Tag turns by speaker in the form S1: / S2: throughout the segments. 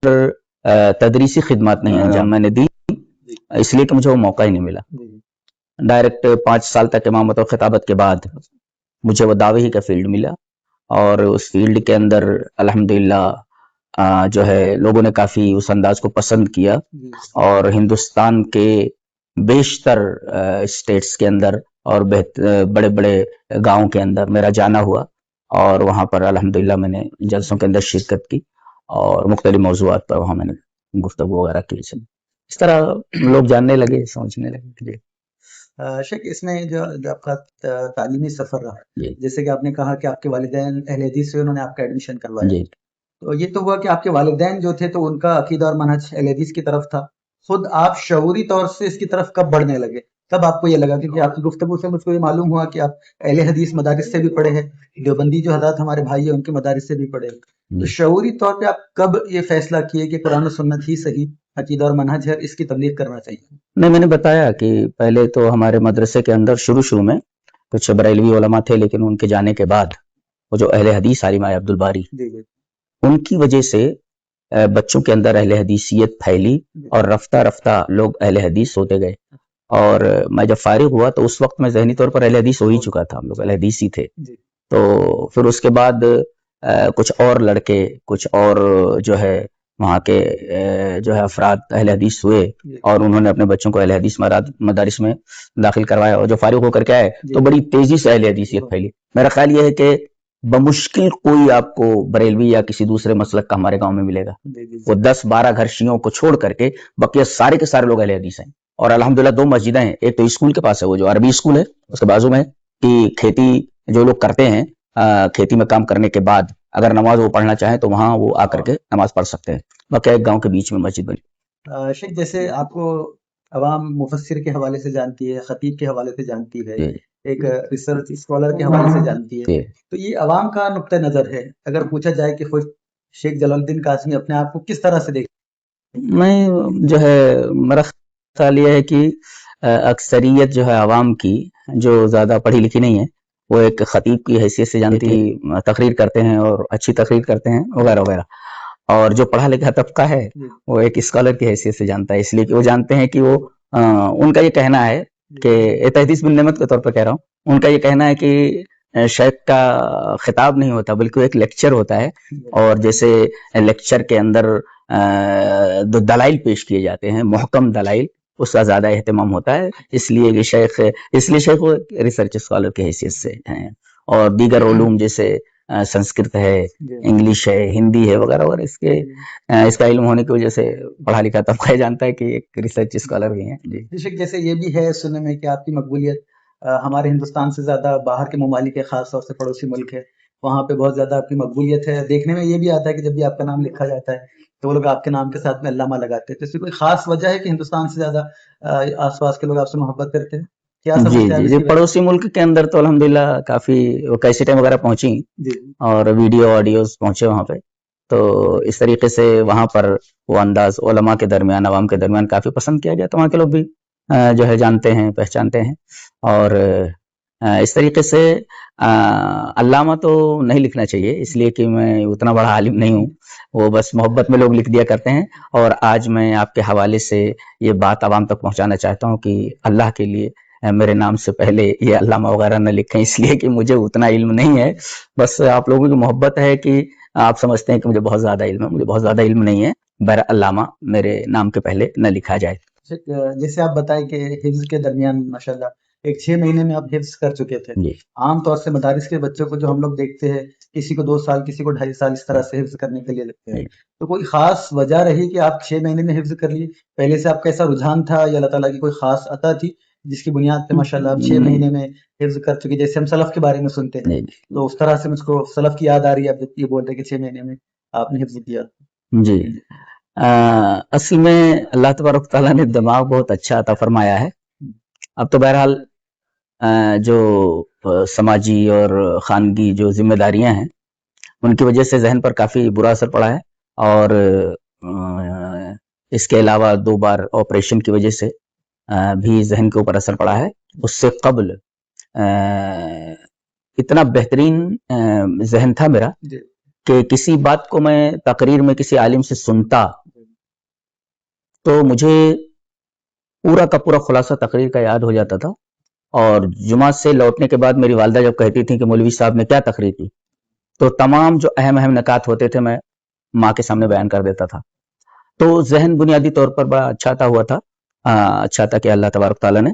S1: تدریسی خدمات نہیں انجام میں نے دی، اس لیے کہ مجھے وہ موقع ہی نہیں ملا. ڈائریکٹ 5 سال تک امامت اور خطابت کے بعد مجھے وہ دعوی ہی کا فیلڈ ملا، اور اس فیلڈ کے اندر الحمدللہ جو ہے لوگوں نے کافی اس انداز کو پسند کیا، اور ہندوستان کے بیشتر اسٹیٹس کے اندر اور بڑے بڑے گاؤں کے اندر میرا جانا ہوا، اور وہاں پر الحمدللہ میں نے جلسوں کے اندر شرکت کی اور مختلف موضوعات پر وہاں میں نے گفتگو وغیرہ کی. اس طرح لوگ جاننے لگے، سمجھنے لگے.
S2: شیخ، اس میں جو آپ کا تعلیمی سفر رہا، جیسے کہ آپ نے کہا کہ آپ کے والدین اہل حدیث سے انہوں نے آپ کا ایڈمیشن کروایا، تو یہ تو ہوا کہ آپ کے والدین جو تھے تو ان کا عقیدہ اور منہج اہل حدیث کی طرف تھا. خود آپ شعوری طور سے اس کی طرف کب بڑھنے لگے؟ کب آپ کو یہ لگا؟ کیونکہ آپ کی گفتگو سے مجھ کو یہ معلوم ہوا کہ آپ اہل حدیث مدارس سے بھی پڑھے ہیں، دیوبندی جو حضرات ہمارے بھائی ہیں ان کے مدارس سے بھی پڑھے ہیں، تو شعوری طور پہ آپ کب یہ فیصلہ کیے کہ قرآن و سنت ہی صحیح عقیدہ اور منہج ہے، اس کی تبلیغ کرنا چاہیے؟
S1: نہیں، میں نے بتایا کہ پہلے تو ہمارے مدرسے کے اندر شروع میں کچھ بریلوی علماء تھے، لیکن ان کے جانے کے بعد وہ جو اہل حدیث عالم عبد الباری، ان کی وجہ سے بچوں کے اندر اہل حدیثیت پھیلی، اور رفتہ رفتہ لوگ اہل حدیث ہوتے گئے. اور میں جب فارغ ہوا تو اس وقت میں ذہنی طور پر اہل حدیث ہو ہی چکا تھا، ہم لوگ اہل حدیث ہی تھے. تو پھر اس کے بعد کچھ اور لڑکے، کچھ اور جو ہے وہاں کے جو ہے افراد اہل حدیث ہوئے، اور انہوں نے اپنے بچوں کو اہل حدیث مدارس میں داخل کروایا، اور جو فارغ ہو کر کے آئے تو بڑی تیزی سے اہل حدیثیت پھیلی. میرا خیال یہ ہے کہ بمشکل کوئی آپ کو بریلوی یا کسی دوسرے مسلک کا ہمارے گاؤں میں ملے گا. وہ 10-12 گھر شیعوں کو چھوڑ کر کے بقیہ سارے کے سارے لوگ اہل حدیث ہیں. اور الحمدللہ 2 مسجدیں ہیں، ایک تو اسکول کے پاس ہے، وہ جو عربی اسکول ہے اس کے بازو میں، کہ کھیتی جو لوگ کرتے ہیں، کھیتی میں کام کرنے کے بعد اگر نماز وہ پڑھنا چاہیں تو وہاں وہ آ کر کے نماز پڑھ سکتے ہیں. باقی ایک گاؤں کے بیچ میں مسجد بنی.
S2: شیخ، جیسے آپ کو عوام مفسر کے حوالے سے جانتی ہے، خطیب کے حوالے سے جانتی ہے، ایک ریسرچ اسکالر کے حوالے سے جانتی ہے، تو یہ عوام کا نقطہ نظر ہے. اگر پوچھا جائے کہ خود شیخ جلال الدین قاسمی اپنے آپ کو کس طرح سے دیکھتے؟
S1: میں جو ہے میرا خیال یہ ہے کہ اکثریت جو ہے عوام کی، جو زیادہ پڑھی لکھی نہیں ہے، وہ ایک خطیب کی حیثیت سے جانتی، تقریر کرتے ہیں اور اچھی تقریر کرتے ہیں وغیرہ وغیرہ. اور جو پڑھا لکھا طبقہ ہے وہ ایک اسکالر کی حیثیت سے جانتا ہے، اس لیے کہ وہ جانتے ہیں کہ وہ ان کا یہ کہنا ہے کہ تحدیث بن نعمت کے طور پر کہہ رہا ہوں، ان کا یہ کہنا ہے کہ شیخ کا خطاب نہیں ہوتا بلکہ ایک لیکچر ہوتا ہے، اور جیسے لیکچر کے اندر دلائل پیش کیے جاتے ہیں، محکم دلائل، اس کا زیادہ اہتمام ہوتا ہے. اس لیے شیخ وہ ریسرچ اسکالر کی حیثیت سے ہیں. اور دیگر علوم جیسے سنسکرت ہے، انگلش ہے، ہندی ہے وغیرہ وغیرہ، اس کا علم ہونے کی وجہ سے پڑھا لکھا طبقہ جانتا ہے کہ ایک ریسرچ اسکالر بھی ہیں.
S2: جیسے یہ بھی ہے سننے میں کہ آپ کی مقبولیت ہمارے ہندوستان سے زیادہ باہر کے ممالک ہے، خاص طور سے پڑوسی ملک ہے، وہاں پہ بہت زیادہ آپ کی مقبولیت ہے. دیکھنے میں یہ بھی آتا ہے کہ جب بھی آپ کا نام لکھا جاتا ہے تو وہ لوگ آپ کے نام کے ساتھ میں علامہ لگاتے ہیں. تو اس کی کوئی خاص وجہ ہے کہ ہندوستان سے زیادہ آس پاس کے لوگ آپ سے محبت کرتے ہیں؟
S1: جی، پڑوسی ملک کے اندر تو الحمدللہ کافی کیسٹیں وغیرہ پہنچی، اور ویڈیو آڈیوز پہنچے وہاں پہ. تو اس طریقے سے وہاں پر وہ انداز علماء کے درمیان، عوام کے درمیان کافی پسند کیا گیا، تو وہاں کے لوگ بھی جو ہے جانتے ہیں، پہچانتے ہیں. اور اس طریقے سے علامہ تو نہیں لکھنا چاہیے، اس لیے کہ میں اتنا بڑا عالم نہیں ہوں، وہ بس محبت میں لوگ لکھ دیا کرتے ہیں. اور آج میں آپ کے حوالے سے یہ بات عوام تک پہنچانا چاہتا ہوں کہ اللہ کے لیے میرے نام سے پہلے یہ علامہ وغیرہ نہ لکھیں، اس لیے کہ مجھے اتنا علم نہیں ہے. بس آپ لوگوں کی محبت ہے کہ آپ سمجھتے ہیں کہ مجھے بہت زیادہ علم ہے، مجھے بہت زیادہ علم نہیں ہے. بہر علامہ میرے نام کے پہلے نہ لکھا جائے.
S2: جیسے آپ بتائیں کہ حفظ کے درمیان ماشاءاللہ ایک 6 مہینے میں آپ حفظ کر چکے تھے. عام طور سے مدارس کے بچوں کو جو ہم لوگ دیکھتے ہیں، کسی کو 2 سال، کسی کو 2.5 سال اس طرح سے حفظ کرنے کے لیے لگتے ہیں. تو کوئی خاص وجہ رہی کہ آپ 6 مہینے میں حفظ کر لیے؟ پہلے سے آپ کا ایسا رجحان تھا یا اللہ تعالیٰ کی کوئی خاص عطا تھی جس کی بنیاد پہ ماشاءاللہ آپ 6 مہینے میں حفظ کر چکے؟ جیسے ہم سلف کے بارے میں سنتے ہیں تو اس طرح سے مجھ کو سلف کی یاد آ رہی ہے، اب یہ بولتے ہیں کہ 6 مہینے میں آپ نے حفظ کیا.
S1: جی، اصل میں اللہ تبارک تعالیٰ نے دماغ بہت اچھا عطا فرمایا ہے. اب تو بہرحال جو سماجی اور خانگی جو ذمہ داریاں ہیں ان کی وجہ سے ذہن پر کافی برا اثر پڑا ہے، اور اس کے علاوہ 2 بار آپریشن کی وجہ سے بھی ذہن کے اوپر اثر پڑا ہے. اس سے قبل اتنا بہترین ذہن تھا میرا کہ کسی بات کو میں تقریر میں کسی عالم سے سنتا تو مجھے پورا کا پورا خلاصہ تقریر کا یاد ہو جاتا تھا، اور جمعہ سے لوٹنے کے بعد میری والدہ جب کہتی تھی کہ مولوی صاحب نے کیا تقریر کی، تو تمام جو اہم نکات ہوتے تھے میں ماں کے سامنے بیان کر دیتا تھا. تو ذہن بنیادی طور پر بڑا اچھا تھا کہ اللہ تبارک تعالیٰ نے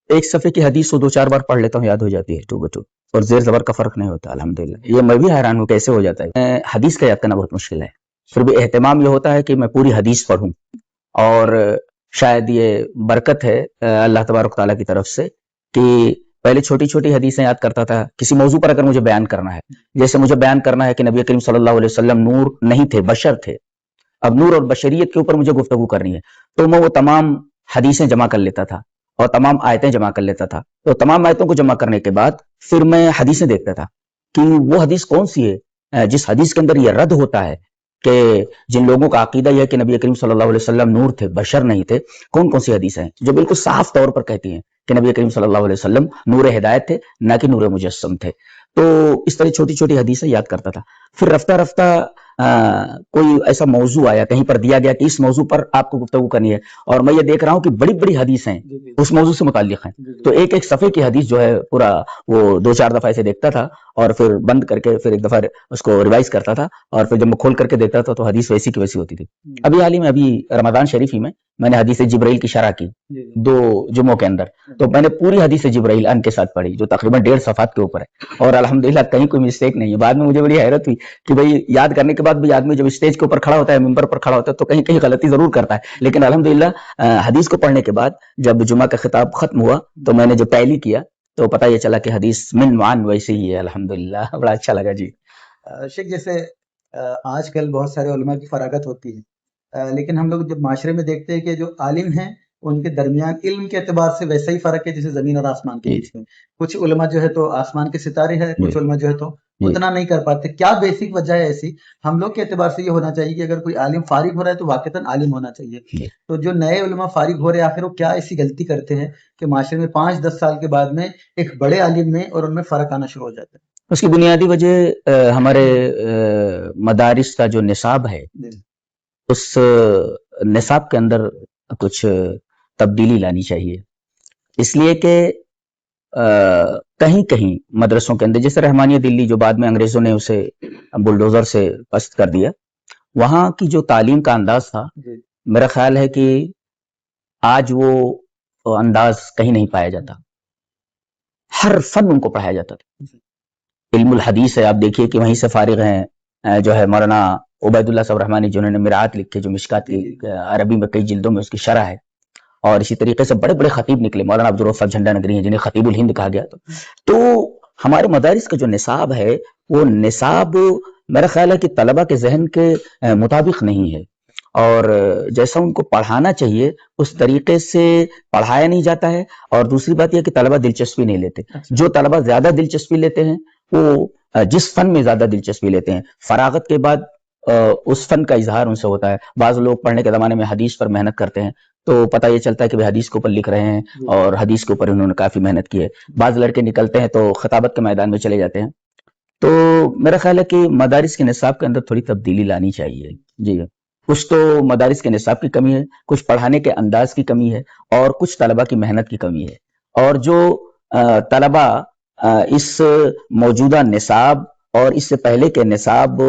S1: ایک صفحے کی حدیث کو 2-4 بار پڑھ لیتا ہوں یاد ہو جاتی ہے 2 بہ 2، اور زیر زبر کا فرق نہیں ہوتا الحمدللہ. یہ میں بھی حیران ہوں کیسے ہو جاتا ہے. حدیث کا یاد کرنا بہت مشکل ہے، پھر بھی اہتمام یہ ہوتا ہے کہ میں پوری حدیث پڑھوں، اور شاید یہ برکت ہے اللہ تبارک تعالیٰ کی طرف سے کہ پہلے چھوٹی چھوٹی حدیثیں یاد کرتا تھا کسی موضوع پر اگر مجھے بیان کرنا ہے. جیسے مجھے بیان کرنا ہے کہ نبی کریم صلی اللہ علیہ وسلم نور نہیں تھے، بشر تھے. اب نور اور بشریت کے اوپر مجھے گفتگو کرنی ہے، تو میں وہ تمام حدیثیں جمع کر لیتا تھا اور تمام آیتیں جمع کر لیتا تھا. تو تمام آیتوں کو جمع کرنے کے بعد پھر میں حدیثیں دیکھتا تھا کہ وہ حدیث کون سی ہے جس حدیث کے اندر یہ رد ہوتا ہے کہ جن لوگوں کا عقیدہ یہ ہے کہ نبی کریم صلی اللہ علیہ وسلم نور تھے، بشر نہیں تھے، کون سی حدیثیں ہیں جو بالکل صاف طور پر کہتی ہیں کہ نبی کریم صلی اللہ علیہ وسلم نور ہدایت تھے، نہ کہ نور مجسم تھے. تو اس طرح چھوٹی چھوٹی حدیثیں یاد کرتا تھا. پھر رفتہ رفتہ کوئی ایسا موضوع آیا، کہیں پر دیا گیا کہ اس موضوع پر آپ کو گفتگو کرنی ہے، اور میں یہ دیکھ رہا ہوں کہ بڑی بڑی حدیثیں اس موضوع سے متعلق ہیں. تو ایک ایک صفحے کی حدیث جو ہے پورا وہ 2-4 دفعہ ایسے دیکھتا تھا، اور پھر بند کر کے پھر ایک دفعہ اس کو ریوائز کرتا تھا، اور پھر جب میں کھول کر کے دیکھتا تھا تو حدیث ویسی کی ویسی ہوتی تھی. ابھی حال ہی میں ابھی رمضان شریف ہی میں نے حدیث جبرائیل کی شرح کی 2 جمعوں کے اندر. تو میں نے پوری حدیث جبرائیل ان کے ساتھ پڑھی جو تقریباً 1.5 صفحات کے اوپر ہے، اور الحمدللہ کہیں کوئی مسٹیک نہیں ہے. بعد میں مجھے بڑی حیرت ہوئی کہ بھئی یاد کرنے کے بعد بھی آدمی جب اسٹیج کے اوپر کھڑا ہوتا ہے، ممبر پر کھڑا ہوتا ہے، تو کہیں کہیں غلطی ضرور کرتا ہے. لیکن الحمدللہ حدیث کو پڑھنے کے بعد جب جمعہ کا خطاب ختم ہوا تو میں نے جو ٹیلی کیا تو پتہ یہ چلا کہ حدیث من معان ویسے ہی ہے. الحمدللہ بڑا اچھا لگا. جی
S2: شیخ، جیسے آج کل بہت سارے علماء کی فراغت ہوتی ہے، لیکن ہم لوگ جب معاشرے میں دیکھتے ہیں کہ جو عالم ہیں ان کے درمیان علم کے اعتبار سے ویسا ہی فرق ہے جیسے زمین اور آسمان کے بیچ میں. کچھ علماء جو ہے تو آسمان کے ستارے ہیں، کچھ علماء جو ہے تو اتنا نہیں کر پاتے. کیا بیسک وجہ ہے ایسی؟ ہم لوگ کے اعتبار سے یہ ہونا چاہیے کہ اگر کوئی عالم فارغ ہو رہا ہے تو واقعتاً عالم ہونا چاہیے. تو جو نئے علماء فارغ ہو رہے ہیں آخر وہ کیا ایسی غلطی کرتے ہیں کہ معاشرے میں 5-10 سال کے بعد میں ایک بڑے عالم میں اور ان میں فرق آنا شروع ہو جاتا ہے؟
S1: اس کی بنیادی وجہ ہمارے مدارس کا جو نصاب ہے، اس نصاب کے اندر کچھ تبدیلی لانی چاہیے. اس لیے کہ کہیں کہیں مدرسوں کے اندر، جیسے رحمانیہ دلی جو بعد میں انگریزوں نے اسے بلڈوزر سے پست کر دیا، وہاں کی جو تعلیم کا انداز تھا میرا خیال ہے کہ آج وہ انداز کہیں نہیں پایا جاتا. ہر فن ان کو پڑھایا جاتا تھا. علم الحدیث ہے، آپ دیکھیے کہ وہیں سے فارغ ہیں جو ہے مولانا عبید اللہ صاحب رحمانی، جنہوں نے مرآت لکھے جو مشکات کی عربی میں کئی جلدوں میں اس کی شرح ہے. اور اسی طریقے سے بڑے بڑے خطیب نکلے، مولانا عبدالرؤف جھنڈا نگری ہیں جنہیں خطیب الہند کہا گیا. تو ہمارے مدارس کا جو نصاب ہے وہ نصاب میرا خیال ہے کہ طلبہ کے ذہن کے مطابق نہیں ہے، اور جیسا ان کو پڑھانا چاہیے اس طریقے سے پڑھایا نہیں جاتا ہے. اور دوسری بات یہ کہ طلبہ دلچسپی نہیں لیتے. جو طلبہ زیادہ دلچسپی لیتے ہیں وہ جس فن میں زیادہ دلچسپی لیتے ہیں، فراغت کے بعد اس فن کا اظہار ان سے ہوتا ہے. بعض لوگ پڑھنے کے زمانے میں حدیث پر محنت کرتے ہیں تو پتہ یہ چلتا ہے کہ وہ حدیث کے اوپر لکھ رہے ہیں اور حدیث کے اوپر انہوں نے کافی محنت کی ہے. بعض لڑکے نکلتے ہیں تو خطابت کے میدان میں چلے جاتے ہیں. تو میرا خیال ہے کہ مدارس کے نصاب کے اندر تھوڑی تبدیلی لانی چاہیے. جی کچھ تو مدارس کے نصاب کی کمی ہے، کچھ پڑھانے کے انداز کی کمی ہے، اور کچھ طلبہ کی محنت کی کمی ہے. اور جو طلبہ اس موجودہ نصاب اور اس سے پہلے کے نصاب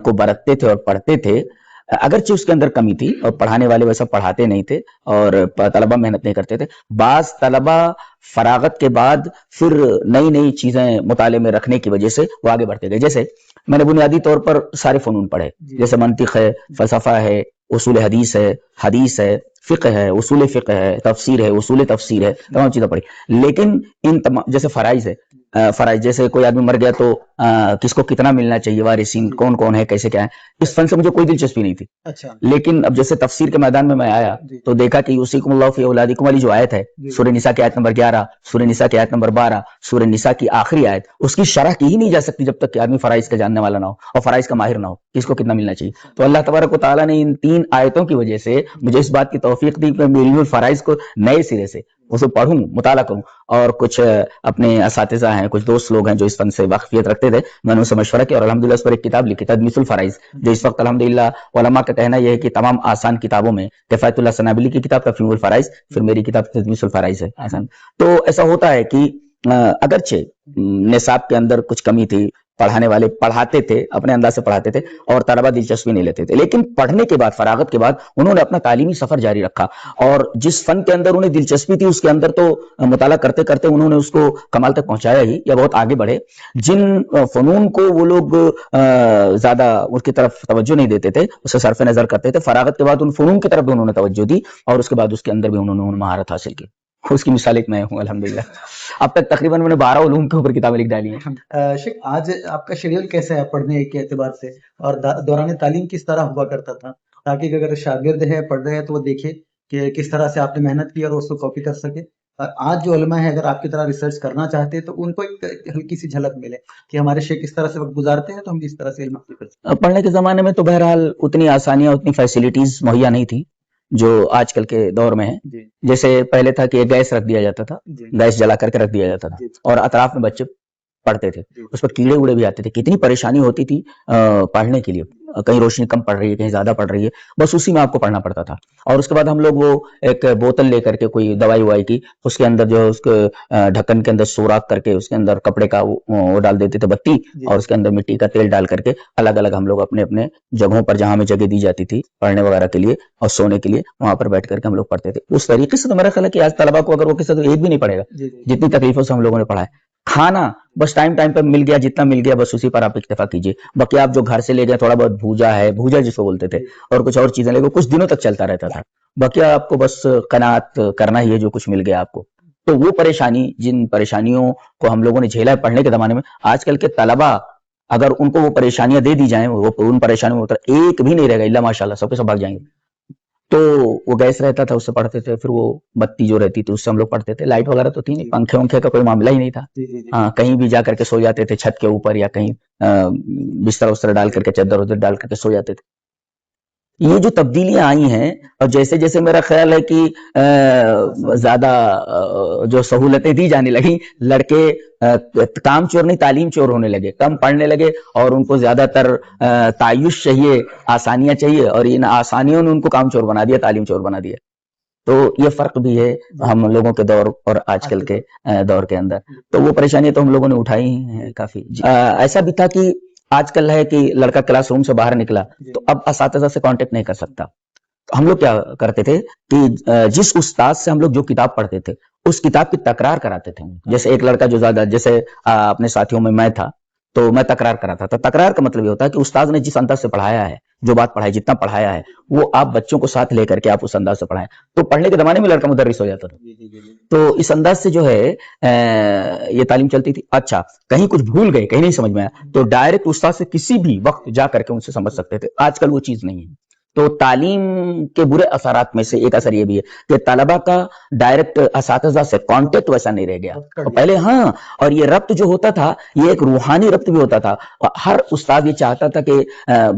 S1: کو برتتے تھے اور پڑھتے تھے، اگرچہ اس کے اندر کمی تھی اور پڑھانے والے ویسا پڑھاتے نہیں تھے اور طلبہ محنت نہیں کرتے تھے. بعض طلبہ فراغت کے بعد پھر نئی نئی چیزیں مطالعے میں رکھنے کی وجہ سے وہ آگے بڑھتے گئے. جیسے میں نے بنیادی طور پر سارے فنون پڑھے، جیسے منطق ہے، فلسفہ ہے، اصول حدیث ہے، فقہ ہے، اصول فقہ ہے، تفسیر ہے، اصول تفسیر ہے، تمام چیزیں پڑھی. لیکن ان جیسے فرائض ہے، فرائض جیسے کوئی آدمی مر گیا تو کس کو کتنا ملنا چاہیے، وارثین کون کون ہے، کیسے کیا ہے، اس فن سے مجھے کوئی دلچسپی نہیں تھی. لیکن اب جیسے تفسیر کے میدان میں میں آیا تو دیکھا کہ یوصیکم اللہ فی اولادکم والی جو آیت ہے سورہ نساء کی آیت نمبر 11، سورہ نساء کی آیت نمبر 12، سورہ نساء کی آخری آیت، اس کی شرح کی ہی نہیں جا سکتی جب تک کہ آدمی فرائض کا جاننے والا نہ ہو اور فرائض کا ماہر نہ ہو، کس کو کتنا ملنا چاہیے. تو اللہ تبارک و تعالیٰ نے ان 3 آیتوں کی وجہ سے مجھے اس بات کی توفیق دی کہ میں علم الفرائض کو نئے سرے سے اسے پڑھوں, مطالعہ کروں. اور کچھ اپنے اساتذہ ہیں, کچھ دوست لوگ ہیں جو اس فن سے واقفیت رکھتے تھے, میں نے ان سے مشورہ کیا اور الحمدللہ اس پر ایک کتاب لکھی, تدمیس الفرائض, جو اس وقت الحمدللہ علماء کا کہنا یہ ہے کہ تمام آسان کتابوں میں کفایت اللہ ثنابلی کی کتاب تفہیم الفرائض, پھر میری کتاب تدمیس الفرائض ہے آسان. تو ایسا ہوتا ہے کہ اگرچہ نصاب کے اندر کچھ کمی تھی, پڑھانے والے پڑھاتے تھے, اپنے انداز سے پڑھاتے تھے اور طلبہ دلچسپی نہیں لیتے تھے, لیکن پڑھنے کے بعد, فراغت کے بعد انہوں نے اپنا تعلیمی سفر جاری رکھا اور جس فن کے اندر انہیں دلچسپی تھی اس کے اندر تو مطالعہ کرتے کرتے انہوں نے اس کو کمال تک پہنچایا ہی یا بہت آگے بڑھے. جن فنون کو وہ لوگ زیادہ اس کی طرف توجہ نہیں دیتے تھے, اسے صرف نظر کرتے تھے, فراغت کے بعد ان فنون کی طرف بھی انہوں نے توجہ دی اور اس کے بعد اس کے اندر بھی انہوں نے مہارت حاصل کی. اس کی مثال ایک میں ہوں الحمدللہ. اب تک تقریباً میں نے 12 علوم کے اوپر کتابیں لکھ ڈالی ہیں.
S2: شیخ, آج آپ کا شیڈیول کیسا ہے پڑھنے کے اعتبار سے, اور دوران تعلیم کس طرح ہوا کرتا تھا, تاکہ اگر شاگرد ہے پڑھ رہے ہیں تو وہ دیکھے کہ کس طرح سے آپ نے محنت کی اور اس کو کاپی کر سکے, اور آج جو علماء ہیں اگر آپ کی طرح ریسرچ کرنا چاہتے ہیں تو ان کو ایک ہلکی سی جھلک ملے کہ ہمارے شیخ کس طرح سے وقت گزارتے ہیں تو ہم اس طرح سے علم حاصل کر سکتے ہیں.
S1: پڑھنے کے زمانے میں تو بہرحال اتنی آسانیاں, اتنی فیسلٹیز مہیا نہیں تھی جو آج کل کے دور میں ہے. جیسے پہلے تھا کہ گیس رکھ دیا جاتا تھا, گیس جلا کر کے رکھ دیا جاتا تھا اور اطراف میں بچے پڑھتے تھے, اس پر کیڑے وڑے بھی آتے تھے, کتنی پریشانی ہوتی تھی پڑھنے کے لیے. کہیں روشنی کم پڑ رہی ہے, کہیں زیادہ پڑ رہی ہے, بس اسی میں آپ کو پڑھنا پڑتا تھا. اور اس کے بعد ہم لوگ وہ ایک بوتل لے کر کے کوئی دوائی وائی کی, اس کے اندر جو ہے اس کے ڈھکن کے اندر سوراخ کر کے اس کے اندر کپڑے کا وہ ڈال دیتے تھے بتی, اور اس کے اندر مٹی کا تیل ڈال کر کے الگ الگ ہم لوگ اپنے اپنے جگہوں پر جہاں ہمیں جگہ دی جاتی تھی پڑھنے وغیرہ کے لیے اور سونے کے لیے, وہاں پر بیٹھ کر کے ہم لوگ پڑھتے تھے. اس طریقے سے تو میرا خیال ہے کہ آج طلبا کو اگر وہ کسی طرح ایک بھی نہیں پڑھے گا جتنی تکلیفوں سے ہم لوگوں نے پڑھا ہے. کھانا بس ٹائم پر مل گیا, جتنا مل گیا بس اسی پر آپ اکتفا کیجیے. باقی آپ جو گھر سے لے گئے تھوڑا بہت بھوجا ہے, بھوجا جس کو بولتے تھے, اور کچھ اور چیزیں لے گئے, کچھ دنوں تک چلتا رہتا تھا. باقی آپ کو بس قناعت کرنا ہی ہے جو کچھ مل گیا آپ کو. تو وہ پریشانی, جن پریشانیوں کو ہم لوگوں نے جھیلا ہے پڑھنے کے زمانے میں, آج کل کے طلبا اگر ان کو وہ پریشانیاں دے دی جائیں, وہ ان پریشانیوں میں ایک بھی نہیں رہے گا الا ماشاءاللہ, سب کے سب بھاگ جائیں گے. تو وہ گیس رہتا تھا اس سے پڑھتے تھے, پھر وہ بتی جو رہتی تھی اس سے ہم لوگ پڑھتے تھے. لائٹ وغیرہ تو تھی نہیں, پنکھے ونکھے کا کوئی معاملہ ہی نہیں تھا. ہاں, کہیں بھی جا کر کے سو جاتے تھے چھت کے اوپر, یا کہیں بستر وستر ڈال کر کے چادر ودر ڈال کر کے سو جاتے تھے. یہ جو تبدیلیاں آئی ہیں, اور جیسے جیسے میرا خیال ہے کہ زیادہ جو سہولتیں دی جانے لگیں, لڑکے کام چور نہیں تعلیم چور ہونے لگے, کم پڑھنے لگے اور ان کو زیادہ تر تعیش چاہیے, آسانیاں چاہیے, اور ان آسانیوں نے ان کو کام چور بنا دیا, تعلیم چور بنا دیا. تو یہ فرق بھی ہے ہم لوگوں کے دور اور آج کل کے دور کے اندر. تو وہ پریشانیاں تو ہم لوگوں نے اٹھائی ہیں کافی. ایسا بھی تھا کہ آج کل ہے کہ لڑکا کلاس روم سے باہر نکلا تو اب اساتذہ سے کانٹیکٹ نہیں کر سکتا. ہم لوگ کیا کرتے تھے کہ جس استاد سے ہم لوگ جو کتاب پڑھتے تھے اس کتاب کی تکرار کراتے تھے. جیسے ایک لڑکا جو زیادہ, جیسے اپنے ساتھیوں میں تھا تو میں تکرار کراتا تھا. تکرار کا مطلب یہ ہوتا ہے کہ استاد نے جس انداز سے پڑھایا ہے, جو بات پڑھائی, جتنا پڑھایا ہے, وہ آپ بچوں کو ساتھ لے کر کے آپ اس انداز سے پڑھائیں. تو پڑھنے کے زمانے میں لڑکا مدرس ہو جاتا تھا. تو اس انداز سے جو ہے یہ تعلیم چلتی تھی. اچھا, کہیں کچھ بھول گئے, کہیں نہیں سمجھ میں آیا, تو ڈائریکٹ استاد سے کسی بھی وقت جا کر کے ان سے سمجھ سکتے تھے. آج کل وہ چیز نہیں ہے. تو تعلیم کے برے اثرات میں سے ایک اثر یہ بھی ہے کہ طلبہ کا ڈائریکٹ اساتذہ سے کانٹیکٹ ویسا نہیں رہ گیا. پہلے ہاں, اور یہ ربط جو ہوتا تھا یہ ایک روحانی ربط بھی ہوتا تھا. ہر استاد یہ چاہتا تھا کہ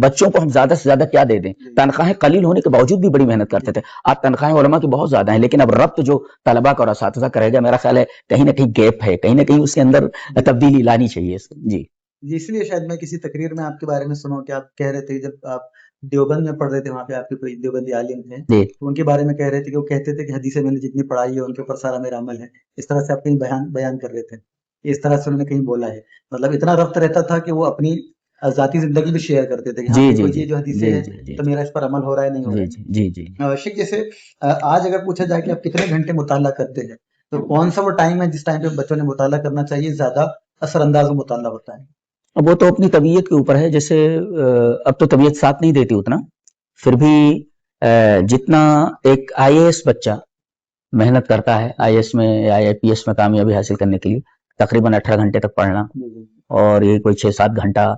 S1: بچوں کو ہم زیادہ سے زیادہ کیا دے دیں. تنخواہیں قلیل ہونے کے باوجود بھی بڑی محنت کرتے تھے. آج تنخواہیں علماء کی بہت زیادہ ہیں, لیکن اب ربط جو طلبہ کا اور اساتذہ کا رہ گیا, میرا خیال ہے کہیں نہ کہیں گیپ ہے, کہیں نہ کہیں اس کے اندر تبدیلی لانی چاہیے. جی
S2: اس لیے شاید میں کسی تقریر میں آپ کے بارے میں سنوں کہ آپ کہہ رہے تھے جب آپ دیوبند میں پڑھ رہے تھے, وہاں پہ آپ کے کوئی دیوبندی عالم تھے, ان کے بارے میں کہہ رہے تھے کہ وہ کہتے تھے کہ حدیثیں میں نے جتنی پڑھائی ہے ان کے اوپر سارا میرا عمل ہے. اس طرح سے آپ کہیں بیان کر رہے تھے, اس طرح سے انہوں نے کہیں بولا ہے. مطلب اتنا ربط رہتا تھا کہ وہ اپنی ذاتی زندگی بھی شیئر کرتے تھے کہ یہ جو حدیثیں ہیں تو میرا اس پر عمل ہو رہا ہے نہیں ہو رہا ہے.
S1: جی جی.
S2: شیخ, جیسے آج اگر پوچھا جائے کہ آپ کتنے گھنٹے مطالعہ کرتے ہیں, تو کون سا وہ ٹائم ہے جس ٹائم پہ بچوں نے مطالعہ کرنا چاہیے, زیادہ اثر انداز مطالعہ ہوتا ہے؟
S1: اب وہ تو اپنی طبیعت کے اوپر ہے. جیسے اب تو طبیعت ساتھ نہیں دیتی اتنا, پھر بھی جتنا ایک آئی اے ایس بچہ محنت کرتا ہے آئی اے ایس میں یا آئی پی ایس میں کامیابی حاصل کرنے کے لیے, تقریباً 18 گھنٹے تک پڑھنا اور یہ کوئی 6-7 گھنٹہ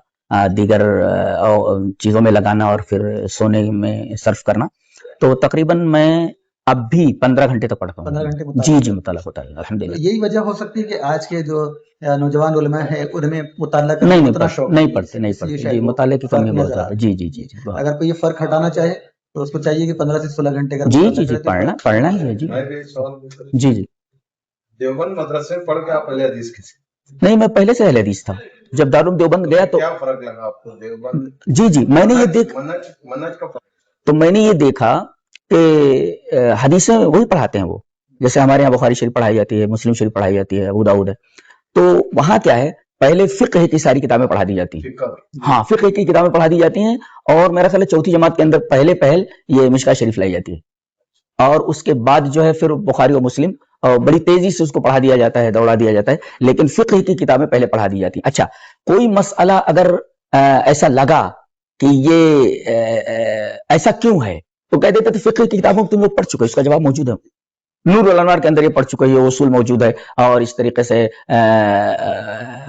S1: دیگر چیزوں میں لگانا اور پھر سونے میں صرف کرنا, تو تقریباً میں اب بھی 15 گھنٹے تک پڑھتا ہوں.
S2: 15 گھنٹے
S1: جی جی مطالعہ ہوتا ہے الحمدللہ.
S2: یہی وجہ ہو سکتی ہے کہ آج کے جو نوجوان علماء ہیں ان میں مطالعہ کا
S1: نہیں پڑھتے جی, مطالعے کی کمی بہت زیادہ. جی جی جی.
S2: اگر کوئی یہ فرق ہٹانا چاہے تو اس کو چاہیے کہ 15 سے 16 گھنٹے کا
S1: جی جی جی پڑھنا ہی ہے. جی جی جی.
S3: دیوبند مدرسے میں پڑھ کے آپ اہل حدیث کسی؟
S1: نہیں، میں پہلے سے اہل حدیث تھا. جب دارالعلوم دیوبند گیا تو
S3: کیا فرق لگا آپ کو دیوبند؟
S1: جی میں نے یہ دیکھ
S3: منہج کا فرق.
S1: تو میں نے یہ دیکھا کہ حدیثیں وہی پڑھاتے ہیں وہ، جیسے ہمارے یہاں بخاری شریف پڑھائی جاتی ہے، مسلم شریف پڑھائی جاتی ہے، ابو داؤد ہے. تو وہاں کیا ہے، پہلے فقہ کی ساری کتابیں پڑھا دی جاتی ہیں. ہاں، فقہ کی کتابیں پڑھا دی جاتی ہیں، اور میرا خیال ہے چوتھی جماعت کے اندر پہل یہ مشکوہ شریف لائی جاتی ہے، اور اس کے بعد جو ہے پھر بخاری اور مسلم بڑی تیزی سے اس کو پڑھا دیا جاتا ہے، دوڑا دیا جاتا ہے، لیکن فقہ کی کتابیں پہلے پڑھا دی جاتی ہیں. اچھا، کوئی مسئلہ اگر ایسا لگا کہ یہ ایسا کیوں ہے تو کہہ دیتے تھے فقہ کی کتابوں تم لوگ پڑھ چکے، اس کا جواب موجود ہے. نور الانوار کے اندر یہ پڑھ چکے، یہ اصول موجود ہے، اور اس طریقے سے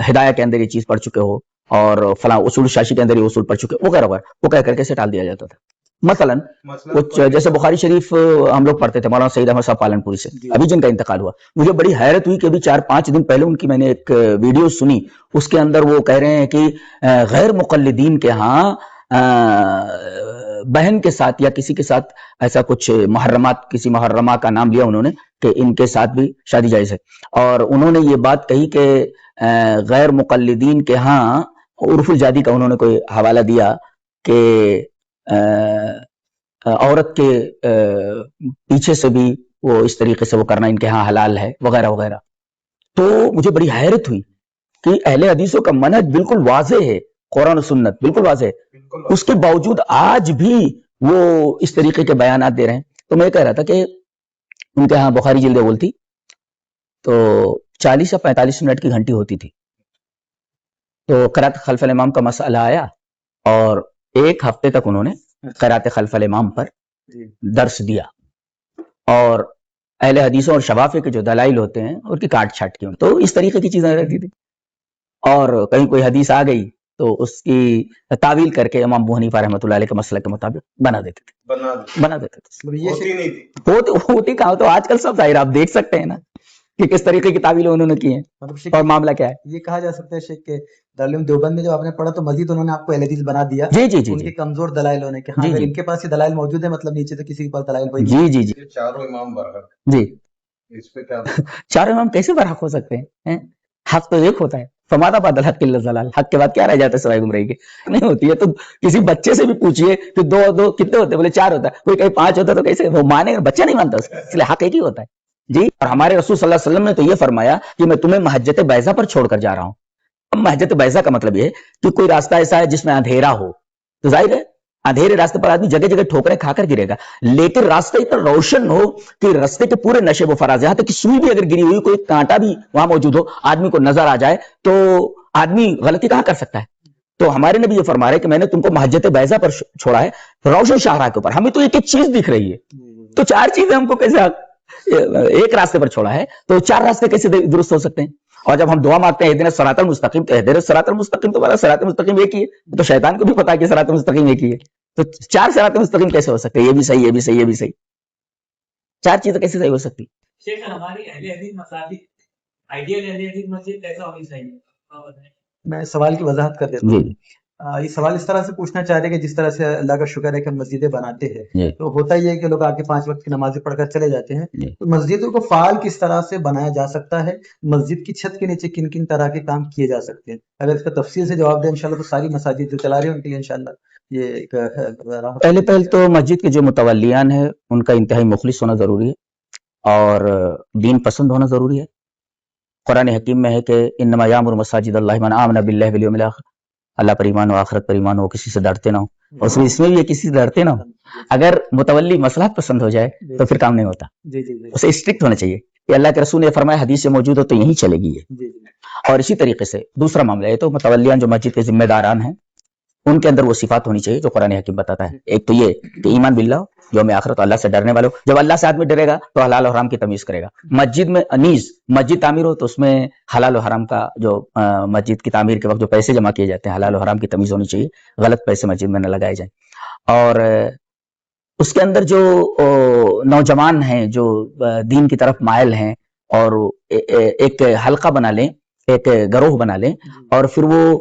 S1: ہدایہ کے اندر یہ چیز پڑھ چکے ہو، اور فلاں اصول شاشی کے اندر یہ اصول پڑھ چکے، وغیرہ وغیرہ، وہ کہہ کر کے سے ٹال دیا جاتا تھا. مثلا کچھ جیسے بخاری شریف ہم لوگ پڑھتے تھے مولانا سعید احمد صاحب پالنپوری سے، ابھی جن کا انتقال ہوا، مجھے بڑی حیرت ہوئی کہ ابھی 4-5 دن پہلے ان کی میں نے ایک ویڈیو سنی، اس کے اندر وہ کہہ رہے ہیں کہ غیر مقلدین کے ہاں بہن کے ساتھ یا کسی کے ساتھ ایسا کچھ محرمات، کسی محرمہ کا نام لیا انہوں نے کہ ان کے ساتھ بھی شادی جائز ہے. اور انہوں نے یہ بات کہی کہ غیر مقلدین کے ہاں عرف الجادی کا انہوں نے کوئی حوالہ دیا کہ عورت کے پیچھے سے بھی وہ اس طریقے سے وہ کرنا ان کے ہاں حلال ہے، وغیرہ وغیرہ. تو مجھے بڑی حیرت ہوئی کہ اہل حدیثوں کا منہج بالکل واضح ہے، قرآن و سنت بالکل واضح ہے، اس کے باوجود آج بھی وہ اس طریقے کے بیانات دے رہے ہیں. تو میں کہہ رہا تھا کہ ان کے ہاں بخاری جلد اول تھی تو 40 یا 45 منٹ کی گھنٹی ہوتی تھی، تو قرات خلف الامام کا مسئلہ آیا، اور 1 ہفتے تک انہوں نے قرات خلف الامام پر درس دیا، اور اہل حدیثوں اور شوافی کے جو دلائل ہوتے ہیں ان کی کاٹ چھاٹ کی، تو اس طریقے کی چیزیں رہتی تھی. اور کہیں کوئی حدیث آ گئی تو اس کی تعویل کر کے امام ابو حنیفہ رحمۃ اللہ علیہ کے مسئلہ کے مطابق بنا دیتے تھے. ہوتی کہاں، تو آج کل سب ظاہر آپ دیکھ سکتے ہیں نا کہ کس طریقے کی تعویل انہوں نے کی ہیں اور معاملہ کیا ہے.
S2: یہ کہا جا سکتا ہے شیخ کہ دارالعلوم دیوبند میں جو آپ نے پڑھا تو مزید انہوں نے آپ کو اہل حدیث بنا دیا.
S1: جی
S2: ان کے کمزور دلائل ہونے کے، ہاں اگر ان کے پاس یہ دلائل موجود ہے، مطلب نیچے سے کسی کے پاس دلائل کوئی نہیں.
S1: جی
S3: چاروں امام برحق.
S1: جی
S3: اس پہ کیا
S1: چاروں امام کیسے برحق ہو سکتے ہیں؟ حق تو ایک ہوتا ہے، فماذا بعد الحق الا الضلال، حق کے بعد کیا رہ جاتا ہے سوائے گمراہی کے؟ نہیں ہوتی ہے. تو کسی بچے سے بھی پوچھئے کہ 2 کتنے ہوتے ہیں، بولے 4 ہوتا ہے. کوئی کہیں 5 ہوتا ہے تو کیسے وہ مانے گا؟ بچہ نہیں مانتا، اس لیے حق ایک ہی ہوتا ہے. جی، اور ہمارے رسول صلی اللہ علیہ وسلم نے تو یہ فرمایا کہ میں تمہیں مہجت بیضہ پر چھوڑ کر جا رہا ہوں. اب مہجت بیضہ کا مطلب یہ ہے کہ کوئی راستہ ایسا ہے جس میں اندھیرا ہو، تو ظاہر ہے اندھیرے راستے پر آدمی جگہ جگہ ٹھوکریں کھا کر گرے گا، لیکن راستہ اتنا روشن ہو کہ راستے کے پورے نشے و فراز، یہاں تک کہ سوئی بھی اگر گری ہوئی، کوئی کانٹا بھی وہاں موجود ہو، آدمی کو نظر آ جائے تو آدمی غلطی کہاں کر سکتا ہے. تو ہمارے نبی یہ فرما رہے کہ میں نے تم کو مہجت بیضہ پر چھوڑا ہے، روشن شاہراہ کے اوپر. ہمیں تو ایک ایک چیز دکھ رہی ہے، تو 4 چیزیں ہم کو کیسے ایک راستے پر چھوڑا ہے، تو 4 راستے کیسے درست ہو سکتے ہیں؟ اور جب ہم دعا مانگتے ہیں اہدنا الصراط المستقیم، تو اہدنا الصراط المستقیم، تو بڑا صراط مستقیم ایک ہی ہے، تو شیطان کو بھی پتا ہے کہ صراط مستقیم ایک ہی ہے. تو 4 صراط مستقیم کیسے ہو سکتے ہیں؟ یہ بھی صحیح، یہ بھی صحیح، یہ بھی صحیح، 4 چیزیں کیسے صحیح ہو سکتی؟
S4: شیخ ہماری اہل حدیث مساجد، آئیڈیل اہل حدیث مسجد کیسا ہونی چاہیے؟
S2: میں سوال کی وضاحت کر دیتا ہوں. یہ سوال اس طرح سے پوچھنا چاہ رہے کہ جس طرح سے اللہ کا شکر ہے کہ ہم مسجدیں بناتے ہیں، تو ہوتا ہی ہے کہ لوگ آ کے 5 وقت کی نمازیں پڑھ کر چلے جاتے ہیں. تو مسجدوں کو فعال کس طرح سے بنایا جا سکتا ہے؟ مسجد کی چھت کے نیچے کن کن طرح کے کام کیے جا سکتے ہیں؟ اگر اس کا تفصیل سے جواب دیں انشاءاللہ، تو ساری مساجد جو چلا رہے ہیں ان کے لیے انشاءاللہ یہ ایک
S1: پہلے تو مسجد کے جو متولیان ہیں ان کا انتہائی مخلص ہونا ضروری ہے، اور دین پسند ہونا ضروری ہے. قرآن حکیم میں ہے کہ انما یامر مساجد اللہ من آمن باللہ والیوم الاخر، اللہ پر ایمان ہو، آخرت پر ایمان ہو، کسی سے ڈرتے نہ ہو. اور اس میں بھی یہ کسی سے ڈرتے نہ ہو. اگر متولی مصلحت پسند ہو جائے تو پھر کام نہیں ہوتا، اسے اسٹرکٹ ہونا چاہیے کہ اللہ کے رسول نے فرمایا حدیث سے موجود ہو تو یہیں چلے گی یہ. اور اسی طریقے سے دوسرا معاملہ ہے تو متولیان جو مسجد کے ذمہ داران ہیں ان کے اندر وہ صفات ہونی چاہیے جو قرآن حکیم بتاتا ہے. ایک تو یہ کہ ایمان باللہ، یوم آخرت، اللہ سے ڈرنے والے ہو. جب اللہ سے آدمی ڈرے گا تو حلال و حرام کی تمیز کرے گا. مسجد میں انیز مسجد تعمیر ہو تو اس میں حلال و حرام کا جو مسجد کی تعمیر کے وقت جو پیسے جمع کیے جاتے ہیں حلال و حرام کی تمیز ہونی چاہیے، غلط پیسے مسجد میں نہ لگائے جائیں. اور اس کے اندر جو نوجوان ہیں جو دین کی طرف مائل ہیں اور ایک حلقہ بنا لیں، ایک گروہ بنا لیں، اور پھر وہ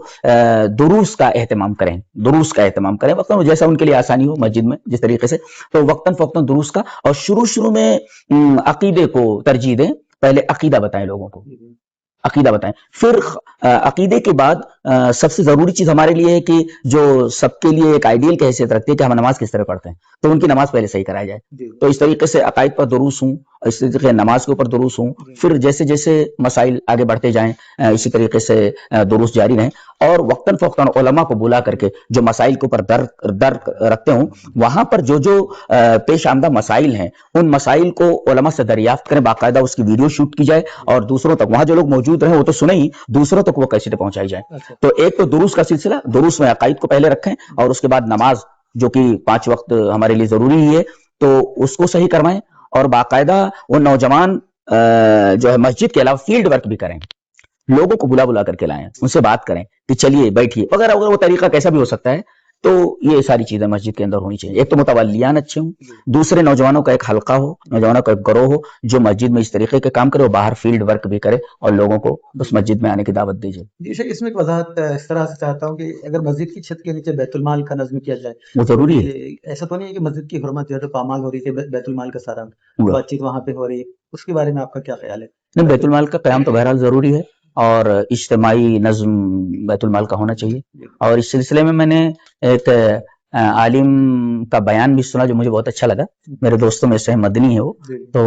S1: دروس کا اہتمام کریں وقتاً جیسا ان کے لیے آسانی ہو مسجد میں جس طریقے سے، تو وقتاً فوقتاً دروس کا، اور شروع میں عقیدے کو ترجیح دیں پہلے عقیدہ بتائیں لوگوں کو، عقیدہ بتائیں، پھر عقیدے کے بعد سب سے ضروری چیز ہمارے لیے ہے کہ جو سب کے لیے ایک آئیڈیل کی حیثیت رکھتی ہے کہ ہم نماز کس طرح پڑھتے ہیں، تو ان کی نماز پہلے صحیح کرائی جائے. تو اس طریقے سے عقائد پر دروس ہوں، اس طریقے نماز کے اوپر دروس ہوں، پھر جیسے جیسے مسائل آگے بڑھتے جائیں اسی طریقے سے دروس جاری رہیں، اور وقتاً فوقتاً علماء کو بلا کر کے جو مسائل کے اوپر درک رکھتے ہوں، وہاں پر جو پیش آمدہ مسائل ہیں ان مسائل کو علماء سے دریافت کریں، باقاعدہ اس کی ویڈیو شوٹ کی جائے اور دوسروں تک، وہاں جو لوگ موجود رہیں وہ تو سنیں ہی، دوسروں تک وہ کیسے پہنچائی جائیں. تو ایک تو دروس کا سلسلہ، دروس میں عقائد کو پہلے رکھیں، اور اس کے بعد نماز جو کہ 5 وقت ہمارے لیے ضروری ہی ہے تو اس کو صحیح کروائیں، اور باقاعدہ وہ نوجوان جو ہے مسجد کے علاوہ فیلڈ ورک بھی کریں، لوگوں کو بلا کر کے لائیں، ان سے بات کریں کہ چلیے بیٹھیے وغیرہ وغیرہ، وہ طریقہ کیسا بھی ہو سکتا ہے. تو یہ ساری چیزیں مسجد کے اندر ہونی چاہیے. ایک تو متولیان اچھے ہوں، دوسرے نوجوانوں کا ایک حلقہ ہو، نوجوانوں کا ایک گروہ ہو جو مسجد میں اس طریقے کے کام کرے، اور باہر فیلڈ ورک بھی کرے اور لوگوں کو اس مسجد میں آنے کی دعوت دیجیے.
S2: جی شیخ، اس میں ایک وضاحت اس طرح سے چاہتا ہوں کہ اگر مسجد کی چھت کے نیچے بیت المال کا نظم کیا جائے،
S1: وہ ضروری ہے.
S2: ایسا تو نہیں ہے کہ مسجد کی حرمت جو ہے تو پامال ہو رہی ہے، بیت المال کا سارا بات چیت وہاں پہ ہو رہی ہے، اس کے بارے میں آپ کا کیا خیال ہے؟
S1: نہیں، بیت المال کا قیام تو بہرحال ضروری ہے، اور اجتماعی نظم بیت المال کا ہونا چاہیے. اور اس سلسلے میں نے ایک عالم کا بیان بھی سنا جو مجھے بہت اچھا لگا، میرے دوستوں میں سے مدنی ہے وہ، تو